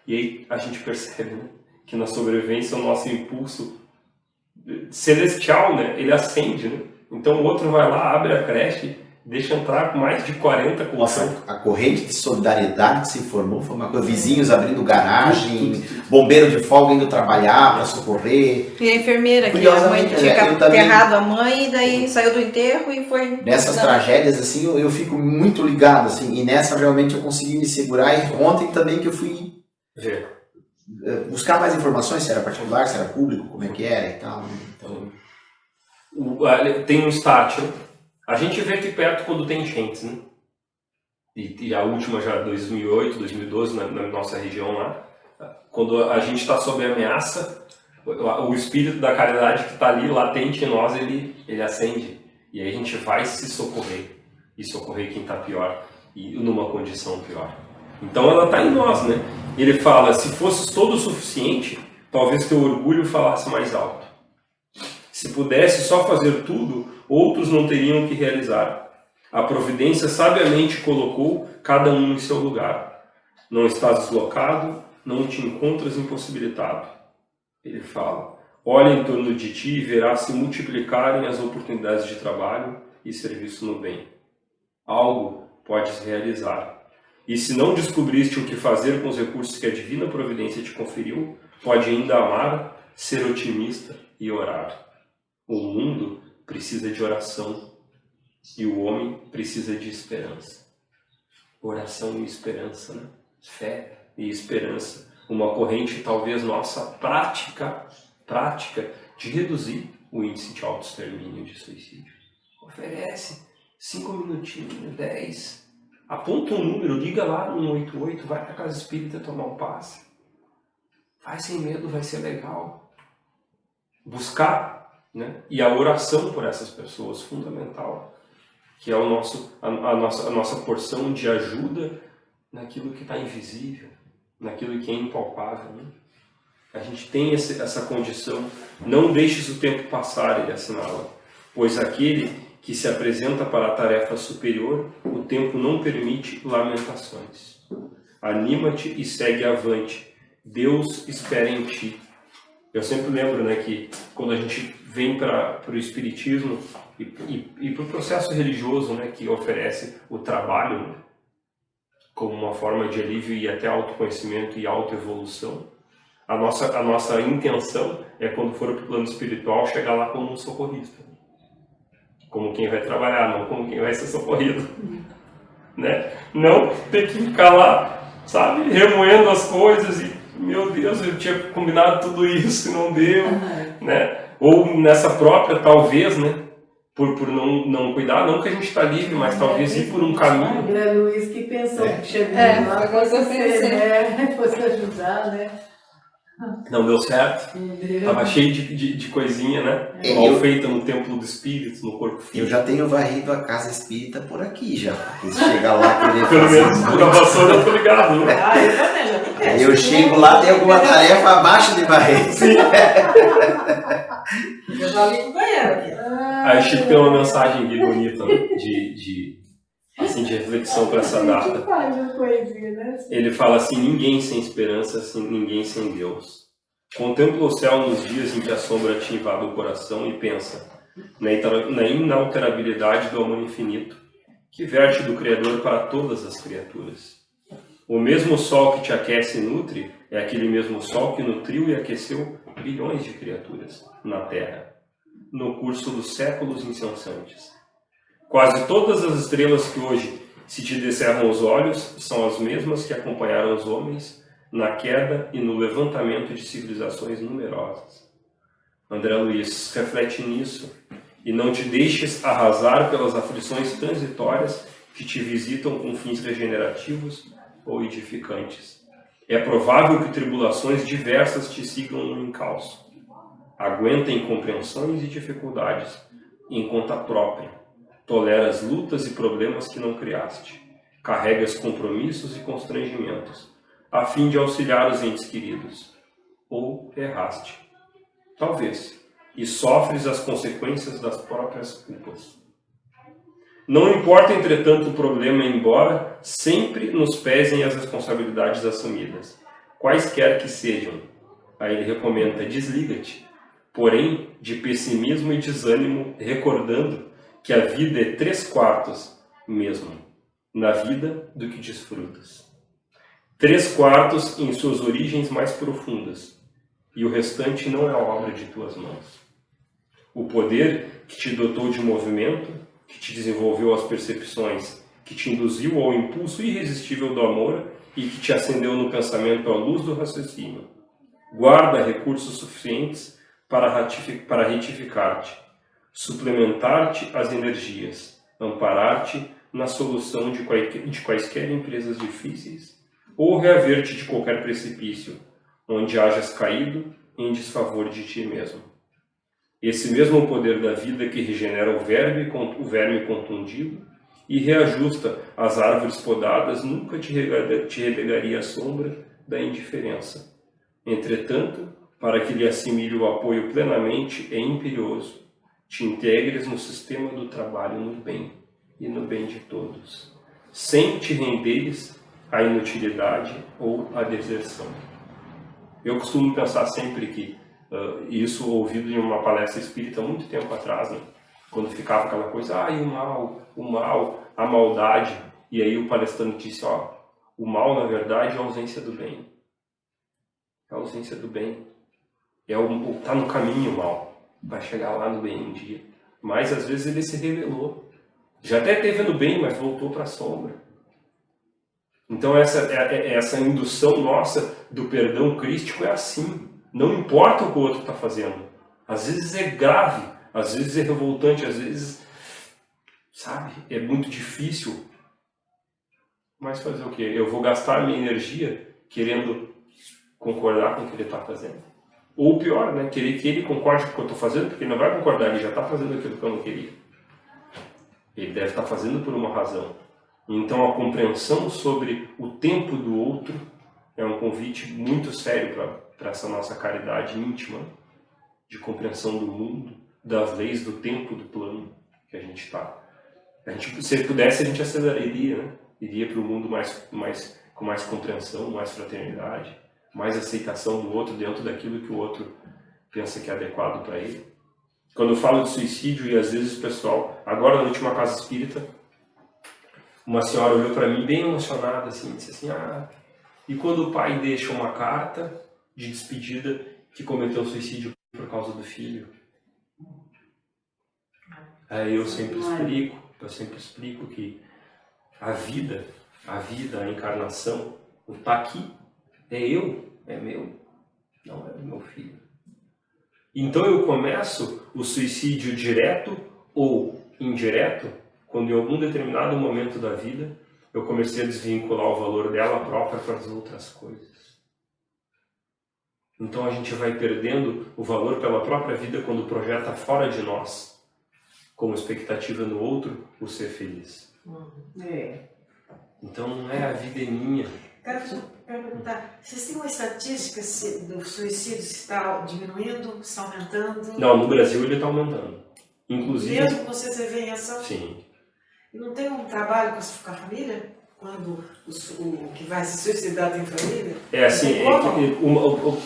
e aí a gente percebe, né, que na sobrevivência o nosso impulso celestial, né, ele acende, né? Então o outro vai lá, abre a creche, deixa entrar com mais de 40 com
Nossa, a corrente de solidariedade que se formou foi uma coisa. Vizinhos abrindo garagem, bombeiro de folga indo trabalhar para socorrer.
E a enfermeira, que a mãe tinha enterrado a mãe, e daí saiu do enterro e foi...
Nessas tragédias, assim, eu fico muito ligado, assim, e nessa realmente eu consegui me segurar. E ontem também que eu fui buscar mais informações, se era particular, se era público, como é que era e tal. Então...
Tem um start, né? A gente vê aqui perto quando tem enchentes, né? E a última já 2008, 2012 na nossa região lá, quando a gente está sob ameaça, o espírito da caridade que está ali, latente em nós, ele acende. E aí a gente vai se socorrer. E socorrer quem está pior. E numa condição pior. Então ela está em nós, né? Ele fala, se fosses todo o suficiente, talvez teu orgulho falasse mais alto. Se pudesse só fazer tudo, outros não teriam o que realizar. A providência sabiamente colocou cada um em seu lugar. Não estás deslocado, não te encontras impossibilitado. Ele fala, olha em torno de ti e verás se multiplicarem as oportunidades de trabalho e serviço no bem. Algo podes realizar. E se não descobriste o que fazer com os recursos que a divina providência te conferiu, pode ainda amar, ser otimista e orar. O mundo precisa de oração e o homem precisa de esperança. Oração e esperança, né? Fé e esperança. Uma corrente talvez nossa prática de reduzir o índice de autoextermínio de suicídio. Oferece 5 minutinhos, 10. Aponta um número, liga lá no 188, vai para a casa espírita tomar um passe. Vai sem medo, vai ser legal. Buscar, né? E a oração por essas pessoas, fundamental. Que é a nossa porção de ajuda naquilo que está invisível, naquilo que é impalpável. Né? A gente tem essa condição. Não deixes o tempo passar, ele assinala. Pois aquele que se apresenta para a tarefa superior, o tempo não permite lamentações. Anima-te e segue avante. Deus espera em ti. Eu sempre lembro, né, que quando a gente vem para o Espiritismo e para o processo religioso, né, que oferece o trabalho, né, como uma forma de alívio e até autoconhecimento e autoevolução, a nossa intenção é, quando for para o plano espiritual, chegar lá como um socorrista. Como quem vai trabalhar, não como quem vai ser socorrido. Né? Não ter que ficar lá, sabe, remoendo as coisas e, meu Deus, eu tinha combinado tudo isso e não deu. Né? Ou nessa própria, talvez, né, por não cuidar, não que a gente está livre, mas talvez ir por um caminho.
André Luiz que pensou que chegou lá fosse ajudar, né?
Não deu certo. Estava cheio de coisinha, né? Mal feita no templo do espírito, no corpo físico.
Eu já tenho varrido a casa espírita por aqui já. Se chegar lá querer
pelo menos por a vassoura eu tô ligado. Né?
Eu também já fiquei.
Aí eu chego lá, tem alguma tarefa abaixo de varrer.
Sim.
Eu já li no banheiro aqui.
Aí Chico tem uma mensagem aqui bonita, né? de reflexão para essa data. Ele fala assim, ninguém sem esperança, assim, ninguém sem Deus. Contempla o céu nos dias em que a sombra te invade o coração e pensa na inalterabilidade do amor infinito, que verte do Criador para todas as criaturas. O mesmo sol que te aquece e nutre é aquele mesmo sol que nutriu e aqueceu bilhões de criaturas na Terra, no curso dos séculos incessantes. Quase todas as estrelas que hoje se te descerram os olhos são as mesmas que acompanharam os homens na queda e no levantamento de civilizações numerosas. André Luiz, reflete nisso e não te deixes arrasar pelas aflições transitórias que te visitam com fins regenerativos ou edificantes. É provável que tribulações diversas te sigam no encalço. Aguenta incompreensões e dificuldades em conta própria. Toleras lutas e problemas que não criaste. Carregas compromissos e constrangimentos, a fim de auxiliar os entes queridos. Ou erraste. Talvez. E sofres as consequências das próprias culpas. Não importa, entretanto, o problema, embora sempre nos pesem as responsabilidades assumidas, quaisquer que sejam. Aí ele recomenda, desliga-te, porém, de pessimismo e desânimo, recordando que a vida é 3/4 mesmo, na vida do que desfrutas. 3/4 em suas origens mais profundas, e o restante não é obra de tuas mãos. O poder que te dotou de movimento, que te desenvolveu as percepções, que te induziu ao impulso irresistível do amor e que te acendeu no pensamento à luz do raciocínio. Guarda recursos suficientes para retificar-te, suplementar-te as energias, amparar-te na solução de quaisquer empresas difíceis, ou reaver-te de qualquer precipício, onde hajas caído em desfavor de ti mesmo. Esse mesmo poder da vida que regenera o verme contundido e reajusta as árvores podadas nunca te relegaria à sombra da indiferença. Entretanto, para que lhe assimile o apoio plenamente, é imperioso te integres no sistema do trabalho no bem e no bem de todos, sem te renderes à inutilidade ou à deserção. Eu costumo pensar sempre que isso ouvido em uma palestra espírita muito tempo atrás, né? Quando ficava aquela coisa, o mal, a maldade, e aí o palestrante disse, o mal na verdade é a ausência do bem. É a ausência do bem. Tá no caminho o mal, vai chegar lá no bem um dia. Mas às vezes ele se rebelou. Já até esteve no bem, mas voltou para a sombra. Então essa indução nossa do perdão crístico é assim. Não importa o que o outro está fazendo. Às vezes é grave, às vezes é revoltante, às vezes, sabe, é muito difícil. Mas fazer o quê? Eu vou gastar minha energia querendo concordar com o que ele está fazendo. Ou pior, né? Querer que ele concorde com o que eu estou fazendo, porque ele não vai concordar, ele já está fazendo aquilo que eu não queria. Ele deve estar fazendo por uma razão. Então a compreensão sobre o tempo do outro é um convite muito sério para essa nossa caridade íntima, de compreensão do mundo, das leis do tempo do plano que a gente está. Se pudesse, a gente aceleraria, né? Iria para o mundo com mais compreensão, mais fraternidade, mais aceitação do outro dentro daquilo que o outro pensa que é adequado para ele. Quando eu falo de suicídio, e às vezes o pessoal, agora na última casa espírita, uma senhora olhou para mim bem emocionada assim, disse assim, e quando o pai deixa uma carta de despedida que cometeu suicídio por causa do filho? Aí eu sempre explico que a vida, a encarnação, o tá aqui, é meu, não é do meu filho. Então eu começo o suicídio direto ou indireto quando em algum determinado momento da vida eu comecei a desvincular o valor dela própria para as outras coisas. Então a gente vai perdendo o valor pela própria vida quando projeta fora de nós, como expectativa no outro, o ser feliz. Então não é a vida é minha.
Quero perguntar, vocês têm uma estatística do suicídio, se está diminuindo, se está aumentando?
Não, no Brasil ele está aumentando. Inclusive...
Mesmo que você vê em ação?
Sim.
E não tem um trabalho com a família? Quando o que vai se suicidar tem família?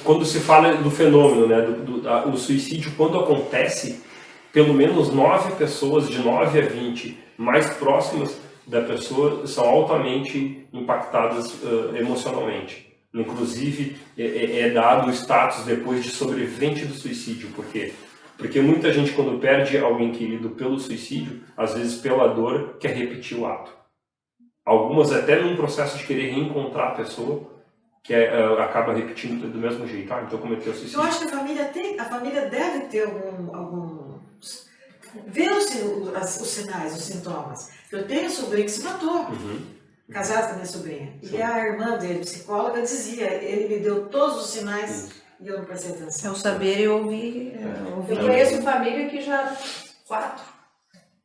Quando se fala do fenômeno, né, o suicídio, quando acontece, pelo menos 9 pessoas, de 9 a 20, mais próximas da pessoa, são altamente impactadas emocionalmente. Inclusive, é dado o status depois de sobrevivente do suicídio. Por quê? Porque muita gente, quando perde alguém querido pelo suicídio, às vezes pela dor, quer repetir o ato. Algumas até num processo de querer reencontrar a pessoa, que acaba repetindo do mesmo jeito. Então cometeu suicídio.
Eu acho que a família deve ter algum ver os sinais, os sintomas. Eu tenho um sobrinho que se matou, casado com a minha sobrinha. Sim. E a irmã dele, psicóloga, dizia, ele me deu todos os sinais e eu não prestei atenção.
É o saber e ouvir.
Eu conheço família que já... 4.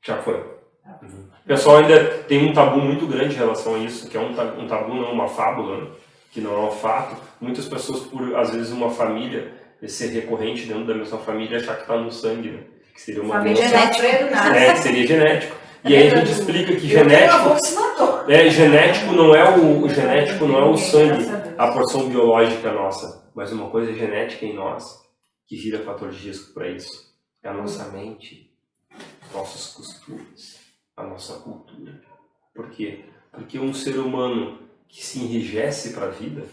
Já foi. O pessoal ainda tem um tabu muito grande em relação a isso, que é um tabu, não uma fábula, né? Que não é um fato. Muitas pessoas, por às vezes uma família ser recorrente dentro da mesma família, achar que está no sangue, né? Que seria uma
genética.
Que seria genético. E aí a gente explica que genético não é o sangue, a porção biológica nossa, mas uma coisa genética em nós que vira fator de risco para isso. É a nossa mente, nossos costumes, a nossa cultura. Por quê? Porque um ser humano que se enrijece para a vida,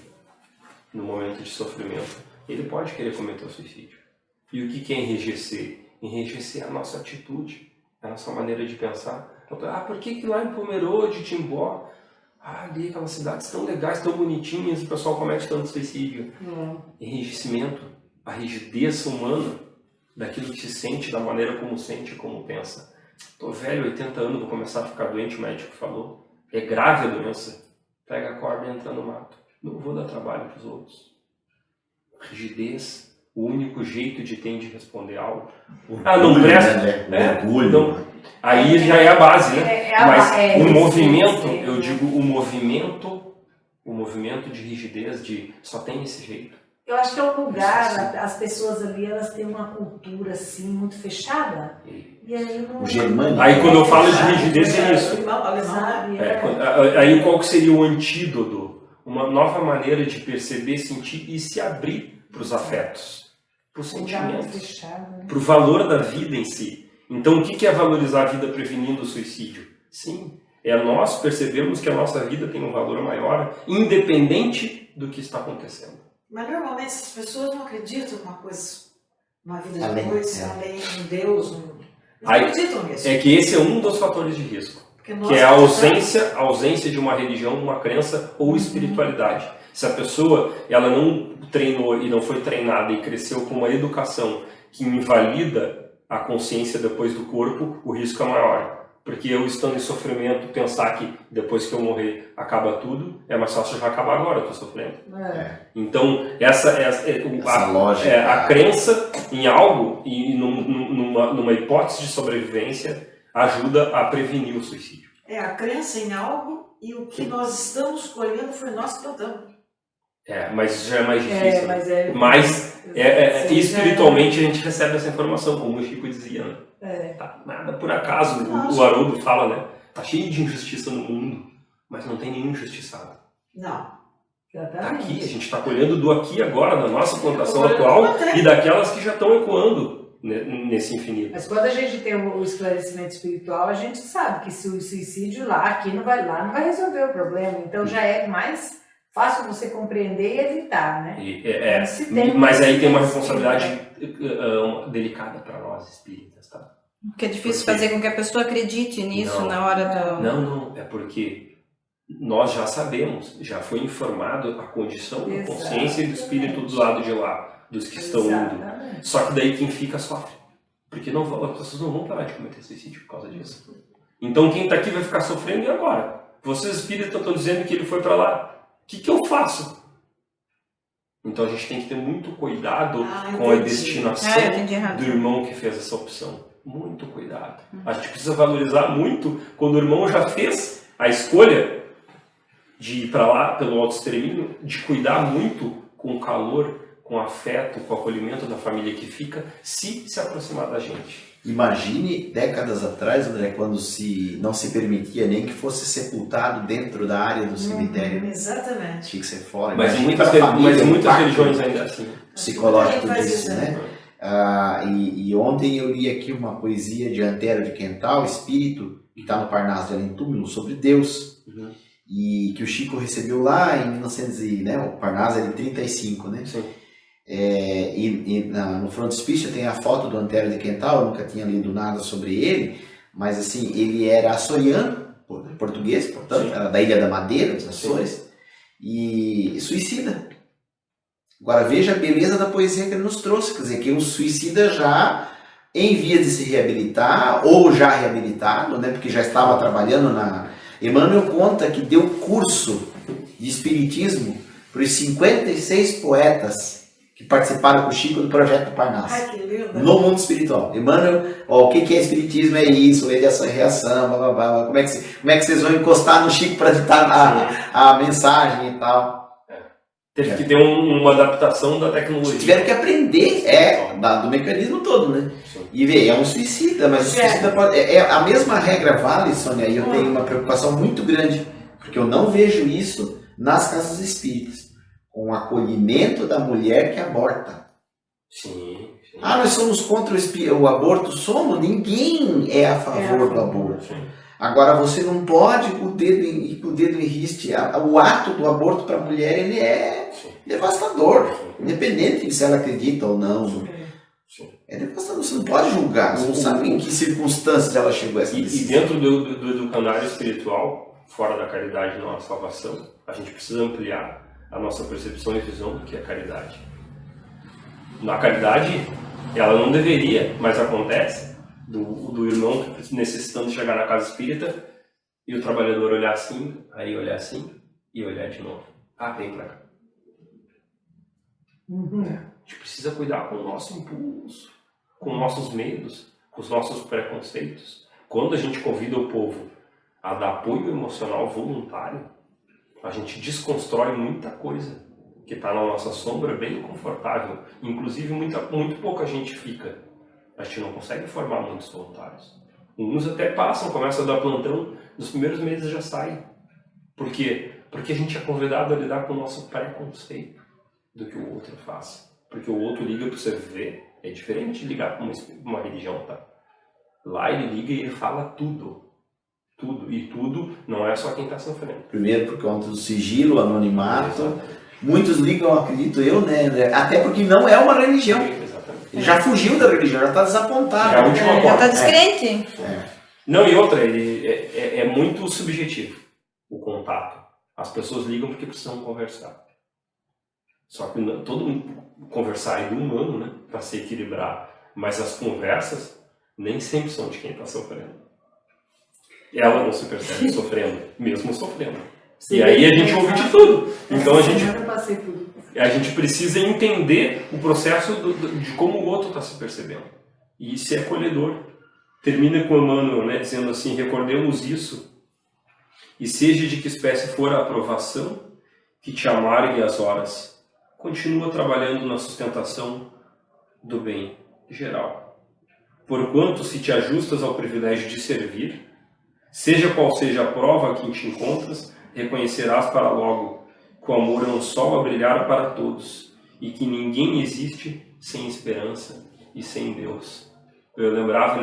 no momento de sofrimento, ele pode querer cometer o suicídio. E o que é enrijecer? Enrijecer a nossa atitude, a nossa maneira de pensar. Por que lá em Pomerode, Timbó, ali aquelas cidades tão legais, tão bonitinhas, o pessoal comete tanto suicídio? Enrijecimento, a rigidez humana daquilo que se sente, da maneira como sente e como pensa. Tô velho, 80 anos, vou começar a ficar doente, o médico falou. É grave a doença. Pega a corda e entra no mato. Não vou dar trabalho para os outros. Rigidez, o único jeito de responder algo. Não presta.
Orgulho.
Não. Aí já é a base, né? Mas o movimento, eu digo o movimento de rigidez, de só tem esse jeito.
Eu acho que é um lugar, as pessoas ali, elas têm uma cultura assim, muito fechada. E aí não...
O germânico.
Aí quando eu falo de rigidez é isso.
Sabe?
Aí qual que seria o antídoto? Uma nova maneira de perceber, sentir e se abrir para os afetos, para os sentimentos, para o valor da vida em si. Então o que é valorizar a vida prevenindo o suicídio? Sim, é nós percebermos que a nossa vida tem um valor maior, independente do que está acontecendo.
Mas normalmente essas pessoas não acreditam numa vida depois, além de Deus. Não acreditam nisso.
É que esse é um dos fatores de risco. Que é a ausência de uma religião, uma crença ou espiritualidade. Se a pessoa ela não treinou e não foi treinada e cresceu com uma educação que invalida a consciência depois do corpo, o risco é maior. Porque eu estando em sofrimento, pensar que depois que eu morrer acaba tudo, é mais fácil já acabar agora, eu estou sofrendo. Então, essa lógica, a crença em algo e numa hipótese de sobrevivência ajuda a prevenir o suicídio.
A crença em algo e o que nós estamos colhendo foi nós que plantamos.
Mas isso já é mais difícil. Mas espiritualmente a gente recebe essa informação, como o Chico dizia, né? Tá, nada por acaso. O Haroldo fala, né? Tá cheio de injustiça no mundo, mas não tem nenhum injustiçado.
Não.
Tá aqui, a gente está colhendo do aqui e agora, da nossa plantação atual e daquelas que já estão ecoando nesse infinito.
Mas quando a gente tem o esclarecimento espiritual, a gente sabe que se o suicídio aqui não vai resolver o problema. Então já é mais fácil você compreender e evitar, né?
Mas aí tem uma responsabilidade delicada para nós espíritas, tá?
Porque é difícil fazer com que a pessoa acredite nisso na hora do...
Não, é porque nós já sabemos, já foi informado a condição da consciência e do espírito do lado de lá, dos que estão indo. Só que daí quem fica sofre. Porque as pessoas não vão parar de cometer suicídio por causa disso. Então quem está aqui vai ficar sofrendo e agora? Vocês espíritas estão dizendo que ele foi para lá. O que eu faço? Então a gente tem que ter muito cuidado com a destinação do irmão que fez essa opção. Muito cuidado. A gente precisa valorizar muito quando o irmão já fez a escolha de ir para lá pelo autoextermínio, de cuidar muito com o calor, com o afeto, com o acolhimento da família que fica, se aproximar da gente.
Imagine décadas atrás, André, quando não se permitia nem que fosse sepultado dentro da área do cemitério.
Exatamente.
Tinha que ser fora.
Mas muitas religiões ainda assim.
Psicológico disso, né? E ontem eu li aqui uma poesia de Antero de Quental, Espírito, que está no Parnaso de Além Túmulo, sobre Deus. E que o Chico recebeu lá em 1900, né? O Parnaso é de 35, né? Sim. No frontispício tem a foto do Antero de Quental, eu nunca tinha lido nada sobre ele, mas assim, ele era açoriano, português, portanto, era da Ilha da Madeira, dos Açores, e suicida. Agora veja a beleza da poesia que ele nos trouxe, quer dizer, que um suicida já em vias de se reabilitar, ou já reabilitado, né, porque já estava trabalhando na... Emmanuel conta que deu curso de espiritismo para os 56 poetas que participaram com o Chico do projeto do Parnaso.
Ai, que lindo.
No mundo espiritual. Emmanuel, o que é espiritismo? É isso, lei de ação e reação, blá, blá, blá. Como é que vocês vão encostar no Chico para ditar a mensagem e tal?
Teve que ter uma adaptação da tecnologia.
Tiveram que aprender do mecanismo todo, né? Sim. E ver, é um suicida, mas o suicida pode... a mesma regra vale, Sônia, e eu tenho uma preocupação muito grande, porque eu não vejo isso nas casas espíritas. Com o acolhimento da mulher que aborta.
Sim.
Nós somos contra o aborto? Somos. Ninguém é a favor do aborto. Sim. Agora, você não pode ir com o dedo em riste. O ato do aborto para a mulher, ele é devastador. Independente de se ela acredita ou não. É devastador. Você não pode julgar. Você não sabe em que circunstâncias ela chegou a essa decisão.
E dentro do educandário espiritual, fora da caridade não há salvação, a gente precisa ampliar a nossa percepção e visão do que é caridade. Na caridade, ela não deveria, mas acontece, do irmão necessitando chegar na casa espírita e o trabalhador olhar assim, aí olhar assim e olhar de novo. Vem pra cá. gente precisa cuidar com o nosso impulso, com nossos medos, com os nossos preconceitos. Quando a gente convida o povo a dar apoio emocional voluntário, a gente desconstrói muita coisa que está na nossa sombra bem confortável. Inclusive, muito pouca gente fica. A gente não consegue formar muitos voluntários. Uns até passam, começam a dar plantão, nos primeiros meses já saem. Por quê? Porque a gente é convidado a lidar com o nosso preconceito do que o outro faz. Porque o outro liga para você ver. É diferente de ligar para uma religião, tá? Lá ele liga e ele fala tudo. Tudo. E tudo não é só quem está sofrendo.
Primeiro por conta do sigilo, anonimato. Muitos ligam, acredito eu, né? Até porque não é uma religião. Ele já fugiu da religião, já está desapontado.
Já está descrente.
Não, e outra, é muito subjetivo o contato. As pessoas ligam porque precisam conversar. Só que todo mundo conversar é humano, né? Para se equilibrar. Mas as conversas nem sempre são de quem está sofrendo. Ela não se percebe sofrendo, mesmo sofrendo. Sim, e aí a gente ouve de tudo. Então a gente precisa entender o processo de como o outro está se percebendo. E isso é acolhedor. Termina com Emmanuel, né, dizendo assim: recordemos isso, e seja de que espécie for a aprovação que te amargue as horas, continua trabalhando na sustentação do bem geral. Porquanto, se te ajustas ao privilégio de servir, seja qual seja a prova a que te encontras, reconhecerás para logo que o amor é um sol a brilhar para todos e que ninguém existe sem esperança e sem Deus. Eu lembrava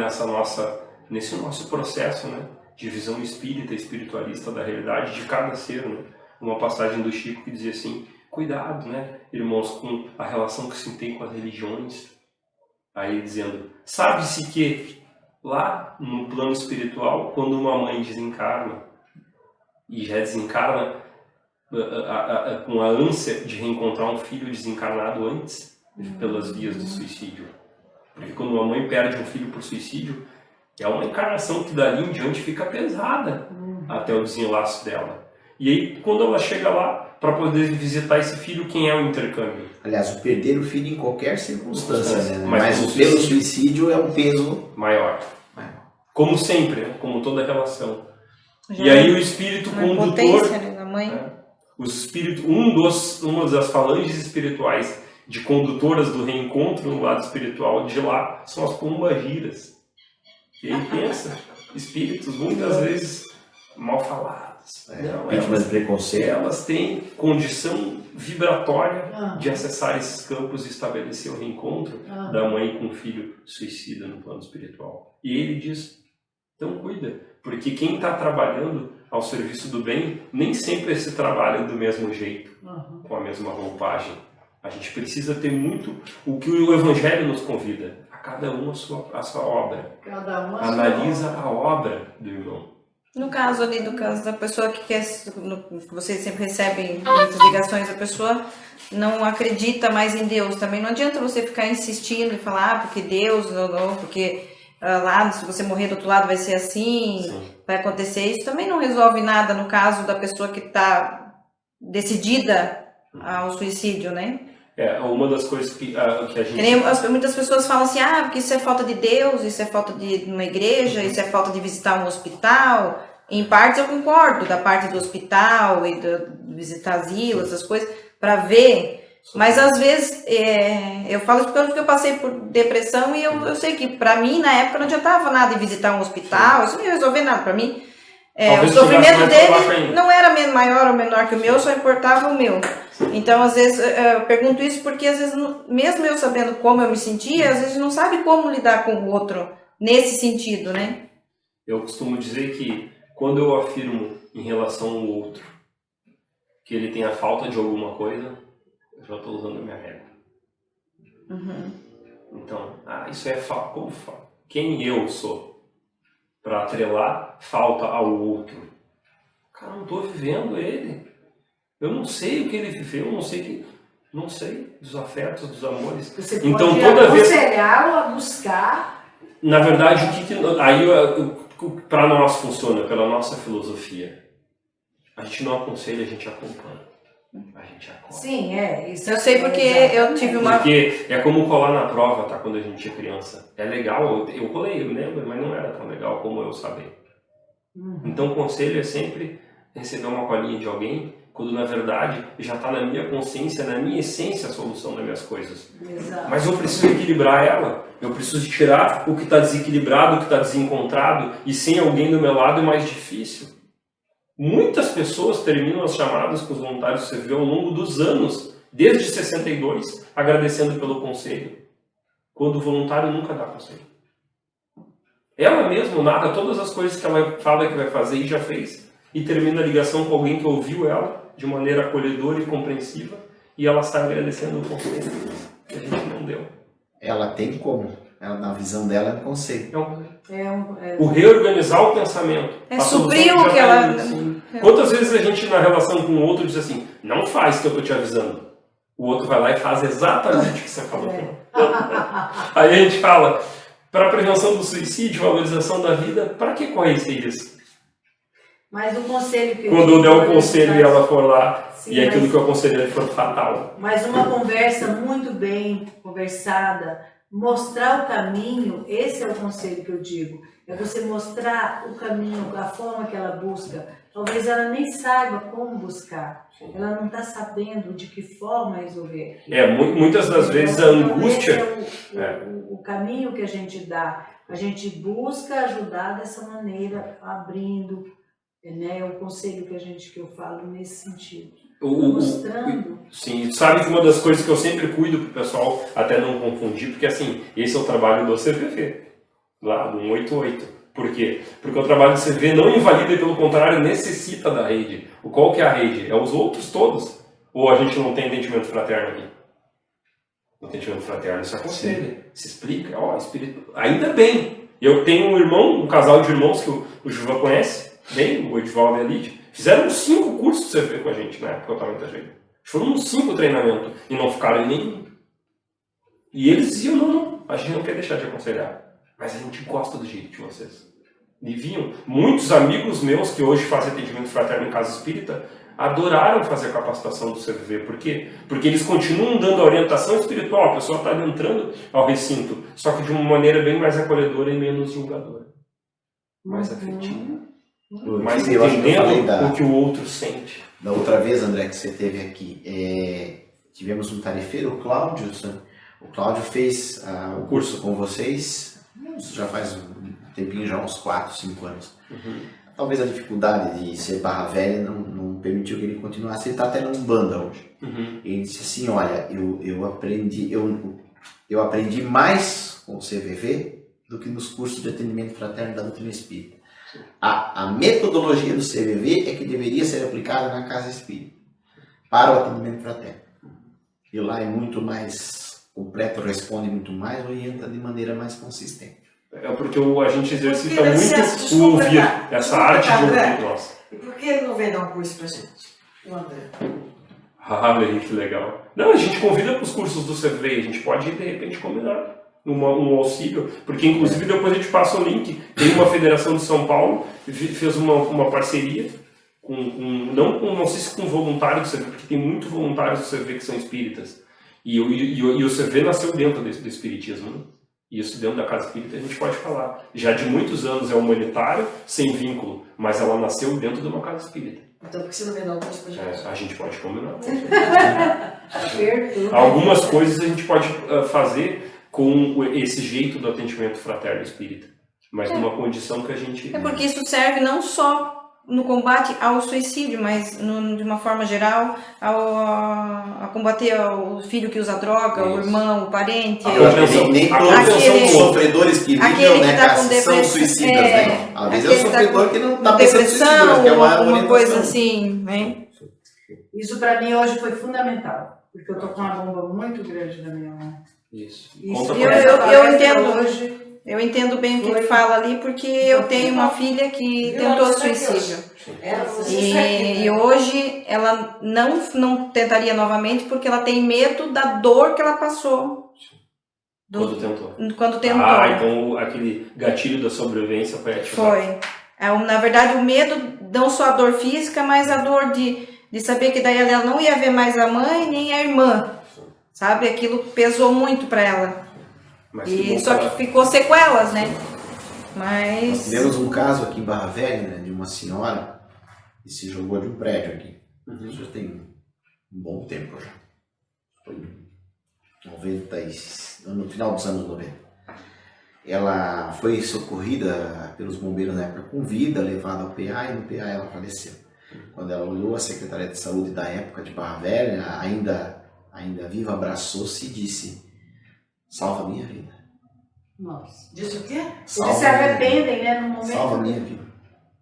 nesse nosso processo, né, de visão espírita, espiritualista da realidade de cada ser, né, uma passagem do Chico que dizia assim: cuidado, né, irmãos, com a relação que se tem com as religiões. Aí dizendo, sabe-se que lá no plano espiritual, quando uma mãe desencarna, e já desencarna com a ânsia de reencontrar um filho desencarnado antes, pelas vias do suicídio. Porque quando uma mãe perde um filho por suicídio, é uma encarnação que dali em diante fica pesada até o desenlace dela. E aí, quando ela chega lá, para poder visitar esse filho, quem é o intercâmbio?
Aliás, o perder o filho em qualquer circunstância, né? Mas pelo suicídio é um peso
maior. Como sempre, né? Como toda relação. E aí o espírito condutor,
da mãe.
O espírito, uma das falanges espirituais de condutoras do reencontro no lado espiritual de lá são as pombagiras. E aí pensa, espíritos muitas vezes mal falados.
Vítimas de preconceito.
Elas têm condição vibratória de acessar esses campos e estabelecer o reencontro da mãe com o filho suicida no plano espiritual. E ele diz, então cuida, porque quem está trabalhando ao serviço do bem, nem sempre se trabalha do mesmo jeito, com a mesma roupagem. A gente precisa ter muito o que o Evangelho nos convida, a cada um a sua obra. Analisa a obra do irmão.
No caso ali, da pessoa que quer, vocês sempre recebem muitas ligações, a pessoa não acredita mais em Deus. Também não adianta você ficar insistindo e falar, porque Deus, não, porque lá, se você morrer do outro lado vai ser assim, vai acontecer. Isso também não resolve nada no caso da pessoa que está decidida ao suicídio, né?
Uma das coisas que a gente...
Muitas pessoas falam assim, porque isso é falta de Deus, isso é falta de uma igreja, isso é falta de visitar um hospital. Em partes eu concordo, da parte do hospital e de visitar asilos, essas coisas, para ver. Mas às vezes, eu falo isso porque eu passei por depressão e eu sei que para mim, na época, não adiantava nada em visitar um hospital, isso não ia resolver nada para mim. O sofrimento dele não era maior ou menor que o meu, só importava o meu. Então, às vezes, eu pergunto isso porque, às vezes, mesmo eu sabendo como eu me sentia, às vezes não sabe como lidar com o outro nesse sentido, né?
Eu costumo dizer que quando eu afirmo em relação ao outro que ele tem a falta de alguma coisa, eu já estou usando a minha regra. Então, isso é falta. Como falta? Quem eu sou? Para atrelar falta ao outro. Cara, eu não estou vivendo ele. Eu não sei o que ele viveu, não sei dos afetos, dos amores.
Você
então,
pode
toda vez
aconselhá-lo a buscar.
Na verdade, aí para nós funciona, pela nossa filosofia. A gente não aconselha, a gente acompanha. A gente acorda.
Sim, isso
Eu sei porque eu tive uma...
Porque é como colar na prova, tá? Quando a gente é criança. É legal, eu colei, eu lembro, mas não era tão legal como eu saber. Então o conselho é sempre receber uma colinha de alguém, quando na verdade já está na minha consciência, na minha essência a solução das minhas coisas.
Exato.
Mas eu preciso equilibrar ela, eu preciso tirar o que está desequilibrado, o que está desencontrado, e sem alguém do meu lado é mais difícil. Muitas pessoas terminam as chamadas com os voluntários do CV ao longo dos anos, desde 62, agradecendo pelo conselho, quando o voluntário nunca dá conselho. Ela mesma narra todas as coisas que ela fala que vai fazer e já fez, e termina a ligação com alguém que ouviu ela de maneira acolhedora e compreensiva, e ela está agradecendo o conselho que a gente não deu.
Ela tem como. Ela, na visão dela, é um conselho.
O reorganizar o pensamento.
É suprir o que ela...
Assim. Quantas vezes a gente, na relação com o outro, diz assim, não faz que eu estou te avisando. O outro vai lá e faz exatamente o que você falou. Aí a gente fala, para a prevenção do suicídio, valorização da vida, para que correr esse risco?
Mas o conselho que
quando eu der o conselho e ela for lá,
sim,
e aquilo que eu aconselhei for fatal.
Mas uma conversa muito bem conversada, mostrar o caminho, esse é o conselho que eu digo. É você mostrar o caminho, a forma que ela busca. Talvez ela nem saiba como buscar. Ela não está sabendo de que forma resolver.
Muitas das vezes a angústia...
Esse é o caminho que a gente dá. A gente busca ajudar dessa maneira, abrindo, né? É o conselho que eu falo nesse sentido. Mostrando.
Sim, sabe que uma das coisas que eu sempre cuido para o pessoal, até não confundir, porque assim, esse é o trabalho do CVV, lá do 188. Por quê? Porque o trabalho do CV não invalida e, pelo contrário, necessita da rede. Qual que é a rede? É os outros todos. Ou a gente não tem atendimento fraterno aqui? O atendimento fraterno se aconselha, se explica. Ainda bem. Eu tenho um irmão, um casal de irmãos que o Juva conhece, bem, o Edivaldo e a Lídia. Fizeram 5 cursos de CV com a gente na época, eu estava muita gente. Foram uns 5 treinamentos e não ficaram em nenhum. E eles diziam, não, a gente não quer deixar de aconselhar. Mas a gente gosta do jeito de vocês. E vinham. Muitos amigos meus que hoje fazem atendimento fraterno em casa espírita adoraram fazer a capacitação do CVV. Por quê? Porque eles continuam dando a orientação espiritual. A pessoa está entrando ao recinto, só que de uma maneira bem mais acolhedora e menos julgadora. Mais afetiva. Mais entendendo o que o outro sente.
Da outra vez, André, que você esteve aqui, tivemos um tarefeiro, o Cláudio. O Cláudio fez o curso com vocês. Já faz um tempinho, já uns 4, 5 anos. Talvez a dificuldade de ser barra velha não permitiu que ele continuasse. Ele está até num banda hoje. Ele disse assim, olha, eu aprendi mais com o CVV do que nos cursos de atendimento fraterno da doutrina espírita. A metodologia do CVV é que deveria ser aplicada na casa espírita para o atendimento fraterno. E lá é muito mais completo, responde muito mais, orienta de maneira mais consistente.
É porque a gente exercita muito o ouvir, essa arte de ouvir. Nossa.
E por que ele não vem dar um curso pra gente? O André.
Que legal. Não, a gente convida para os cursos do CVV, a gente pode, de repente, combinar um auxílio, porque inclusive depois a gente passa o link. Tem uma federação de São Paulo, fez uma parceria, não sei se com voluntário do CVV, porque tem muitos voluntários do CVV que são espíritas. E o CVV nasceu dentro do espiritismo, né? Isso dentro da casa espírita a gente pode falar. Já de muitos anos é humanitário, sem vínculo, mas ela nasceu dentro de uma casa espírita.
Então por que você não vem dar um curso pra gente?
A gente pode combinar. Algumas coisas a gente pode fazer com esse jeito do atendimento fraterno espírita, mas numa condição que a gente...
É porque isso serve não só no combate ao suicídio, mas de uma forma geral a combater o filho que usa droga, o irmão, o parente.
Nem todos são sofredores que vivem, né, são suicidas, né? Às vezes é um sofredor que não está pensando em suicídio, mas que é
uma coisa assim, né?
Isso para mim hoje foi fundamental, porque eu tô com uma bomba muito grande na minha mão.
Isso.
Eu entendo bem o que ele fala ali, porque eu tenho uma filha que tentou suicídio. E hoje ela não tentaria novamente porque ela tem medo da dor que ela passou.
Quando tentou. Então aquele gatilho da sobrevivência foi ativado.
Foi. Na verdade, o medo, não só a dor física, mas a dor de de saber que daí ela não ia ver mais a mãe nem a irmã, sabe? Aquilo pesou muito para ela.
Mas
E só que ficou sequelas, né? Mas...
Nós tivemos um caso aqui em Barra Velha, né, de uma senhora que se jogou de um prédio aqui. Isso já tem um bom tempo já. Foi no final dos anos 90. Ela foi socorrida pelos bombeiros na época com vida, levada ao PA, e no PA ela faleceu. Quando ela olhou, a Secretaria de Saúde da época de Barra Velha, ainda viva, abraçou-se e disse: salva a minha vida.
Nossa.
Disse o quê?
Eles se arrependem, né, no momento.
Salva a minha vida.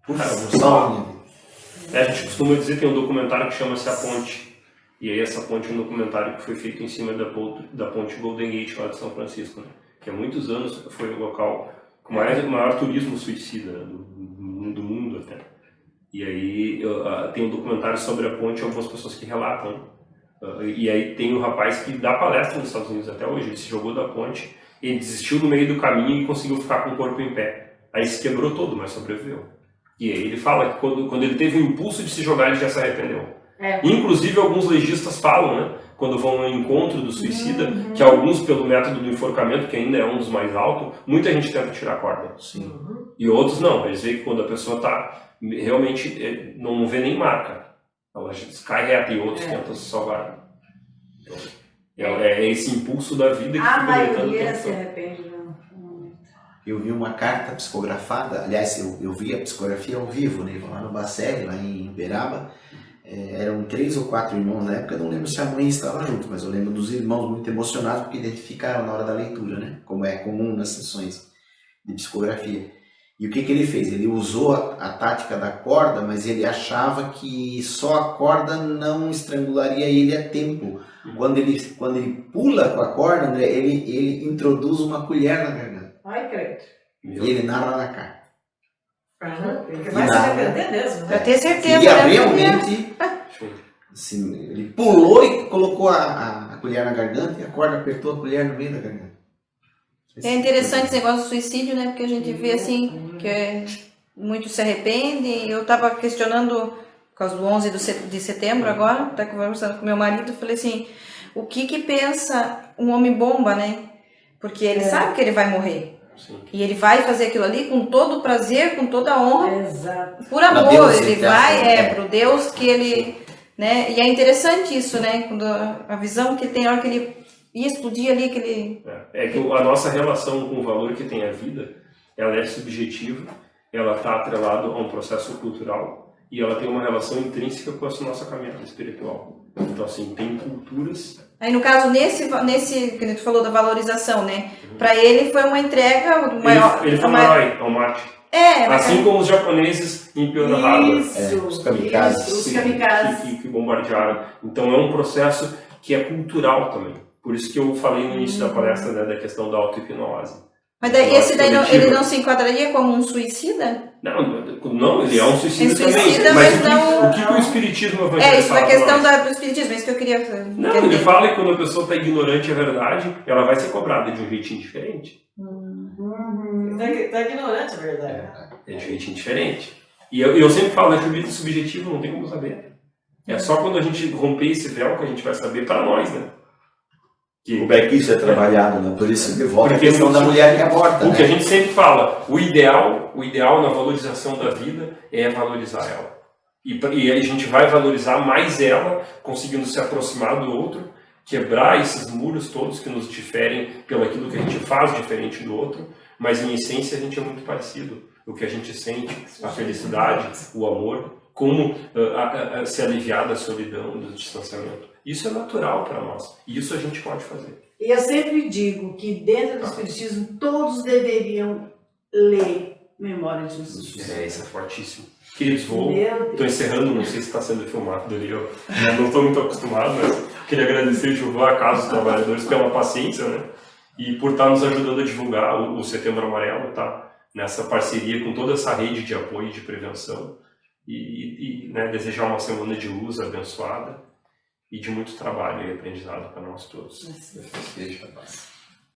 Por favor, salva a minha vida.
A gente costuma dizer, tem um documentário que chama-se A Ponte. E aí essa ponte é um documentário que foi feito em cima da ponte Golden Gate lá de São Francisco, né? Que há muitos anos foi o local com maior turismo suicida, né, do mundo até. E aí tem um documentário sobre a ponte e algumas pessoas que relatam. E aí tem um rapaz que dá palestra nos Estados Unidos até hoje, ele se jogou da ponte, ele desistiu no meio do caminho e conseguiu ficar com o corpo em pé. Aí se quebrou todo, mas sobreviveu. E aí ele fala que quando ele teve o impulso de se jogar, ele já se arrependeu. Inclusive alguns legistas falam, né, quando vão ao encontro do suicida, que alguns pelo método do enforcamento, que ainda é um dos mais altos, muita gente tenta tirar a corda.
Sim.
E outros não, eles veem que quando a pessoa está realmente, não vê nem marca, ela cai reta e outros tentam se salvar. Então, é esse impulso da vida que
A
fica gritando o
maioria
tempo
se
todo.
arrepende, não.
Eu vi uma carta psicografada, aliás, eu vi a psicografia ao vivo, né, lá no Bacelli, lá em Uberaba. Eram 3 ou 4 irmãos na época, eu não lembro se a mãe estava junto, mas eu lembro dos irmãos muito emocionados porque identificaram na hora da leitura, né, como é comum nas sessões de psicografia. E o que ele fez? Ele usou a tática da corda, mas ele achava que só a corda não estrangularia ele a tempo. Quando ele pula com a corda, André, ele introduz uma colher na garganta.
Ai, credo.
E ele narra na carta.
Porque vai se arrepender mesmo,
Pra
né?
ter certeza,
E
né?
realmente, assim, ele pulou e colocou a colher na garganta e a corda apertou a colher no meio da garganta.
É interessante esse negócio do suicídio, né? Porque a gente vê assim, que muitos se arrependem. Eu estava questionando, por causa do 11 de setembro agora, até conversando com meu marido, falei assim, o que pensa um homem bomba, né? Porque ele sabe que ele vai morrer.
Sim.
E ele vai fazer aquilo ali com todo o prazer, com toda a honra,
Exato.
por amor.
Deus,
Ele
ele
vai,
acha,
pro Deus que ele... Né? E é interessante isso, né? Quando a visão que tem, a hora que ele ia explodir ali, que ele...
É que a nossa relação com o valor que tem a vida, ela é subjetiva, ela está atrelada a um processo cultural e ela tem uma relação intrínseca com a nossa caminhada espiritual. Então, assim, tem culturas...
Aí, no caso, nesse que a gente falou da valorização, né? Para ele foi uma entrega do maior...
Ele foi um herói, é um mártir. Assim como os japoneses em Pearl Harbor.
Os kamikazes.
Os kamikazes.
Que bombardearam. Então é um processo que é cultural também. Por isso que eu falei no início da palestra, né, da questão da auto-hipnose.
Mas daí, esse daí
coletiva.
ele não se enquadraria como um suicida?
Não, ele é um suicida,
É suicida,
também.
mas não-
o que o espiritismo evangelho
É, isso
fala
da
pra
questão
nós?
do espiritismo, é isso que eu queria
Não,
entender.
ele fala que quando a pessoa está ignorante à verdade, ela vai ser cobrada de um jeitinho diferente.
Tá ignorante, a verdade.
É de jeitinho diferente. E eu sempre falo, é que o subjetivo não tem como saber. É só quando a gente romper esse véu que a gente vai saber para nós, né?
Como é que isso é trabalhado, né? Por isso que volta a
Porque
questão da mulher que aborta,
O que a
né?
gente sempre fala, o ideal na valorização da vida é valorizar ela. E a gente vai valorizar mais ela, conseguindo se aproximar do outro, quebrar esses muros todos que nos diferem pelo aquilo que a gente faz diferente do outro, mas em essência a gente é muito parecido. O que a gente sente, a felicidade, o amor, como se aliviar da solidão, do distanciamento. Isso é natural para nós. E isso a gente pode fazer.
E eu sempre digo que dentro do espiritismo todos deveriam ler Memória de Jesus.
Isso é fortíssimo. Queridos,
Meu Deus.
estou encerrando, não sei se está sendo filmado ali, eu não estou muito acostumado, mas queria agradecer o Gilvan, a Casa dos Trabalhadores, pela paciência, né? E por estar nos ajudando a divulgar o Setembro Amarelo, tá? Nessa parceria com toda essa rede de apoio e de prevenção. Né, desejar uma semana de luz abençoada e de muito trabalho e aprendizado para nós todos.
Beijo, rapaz.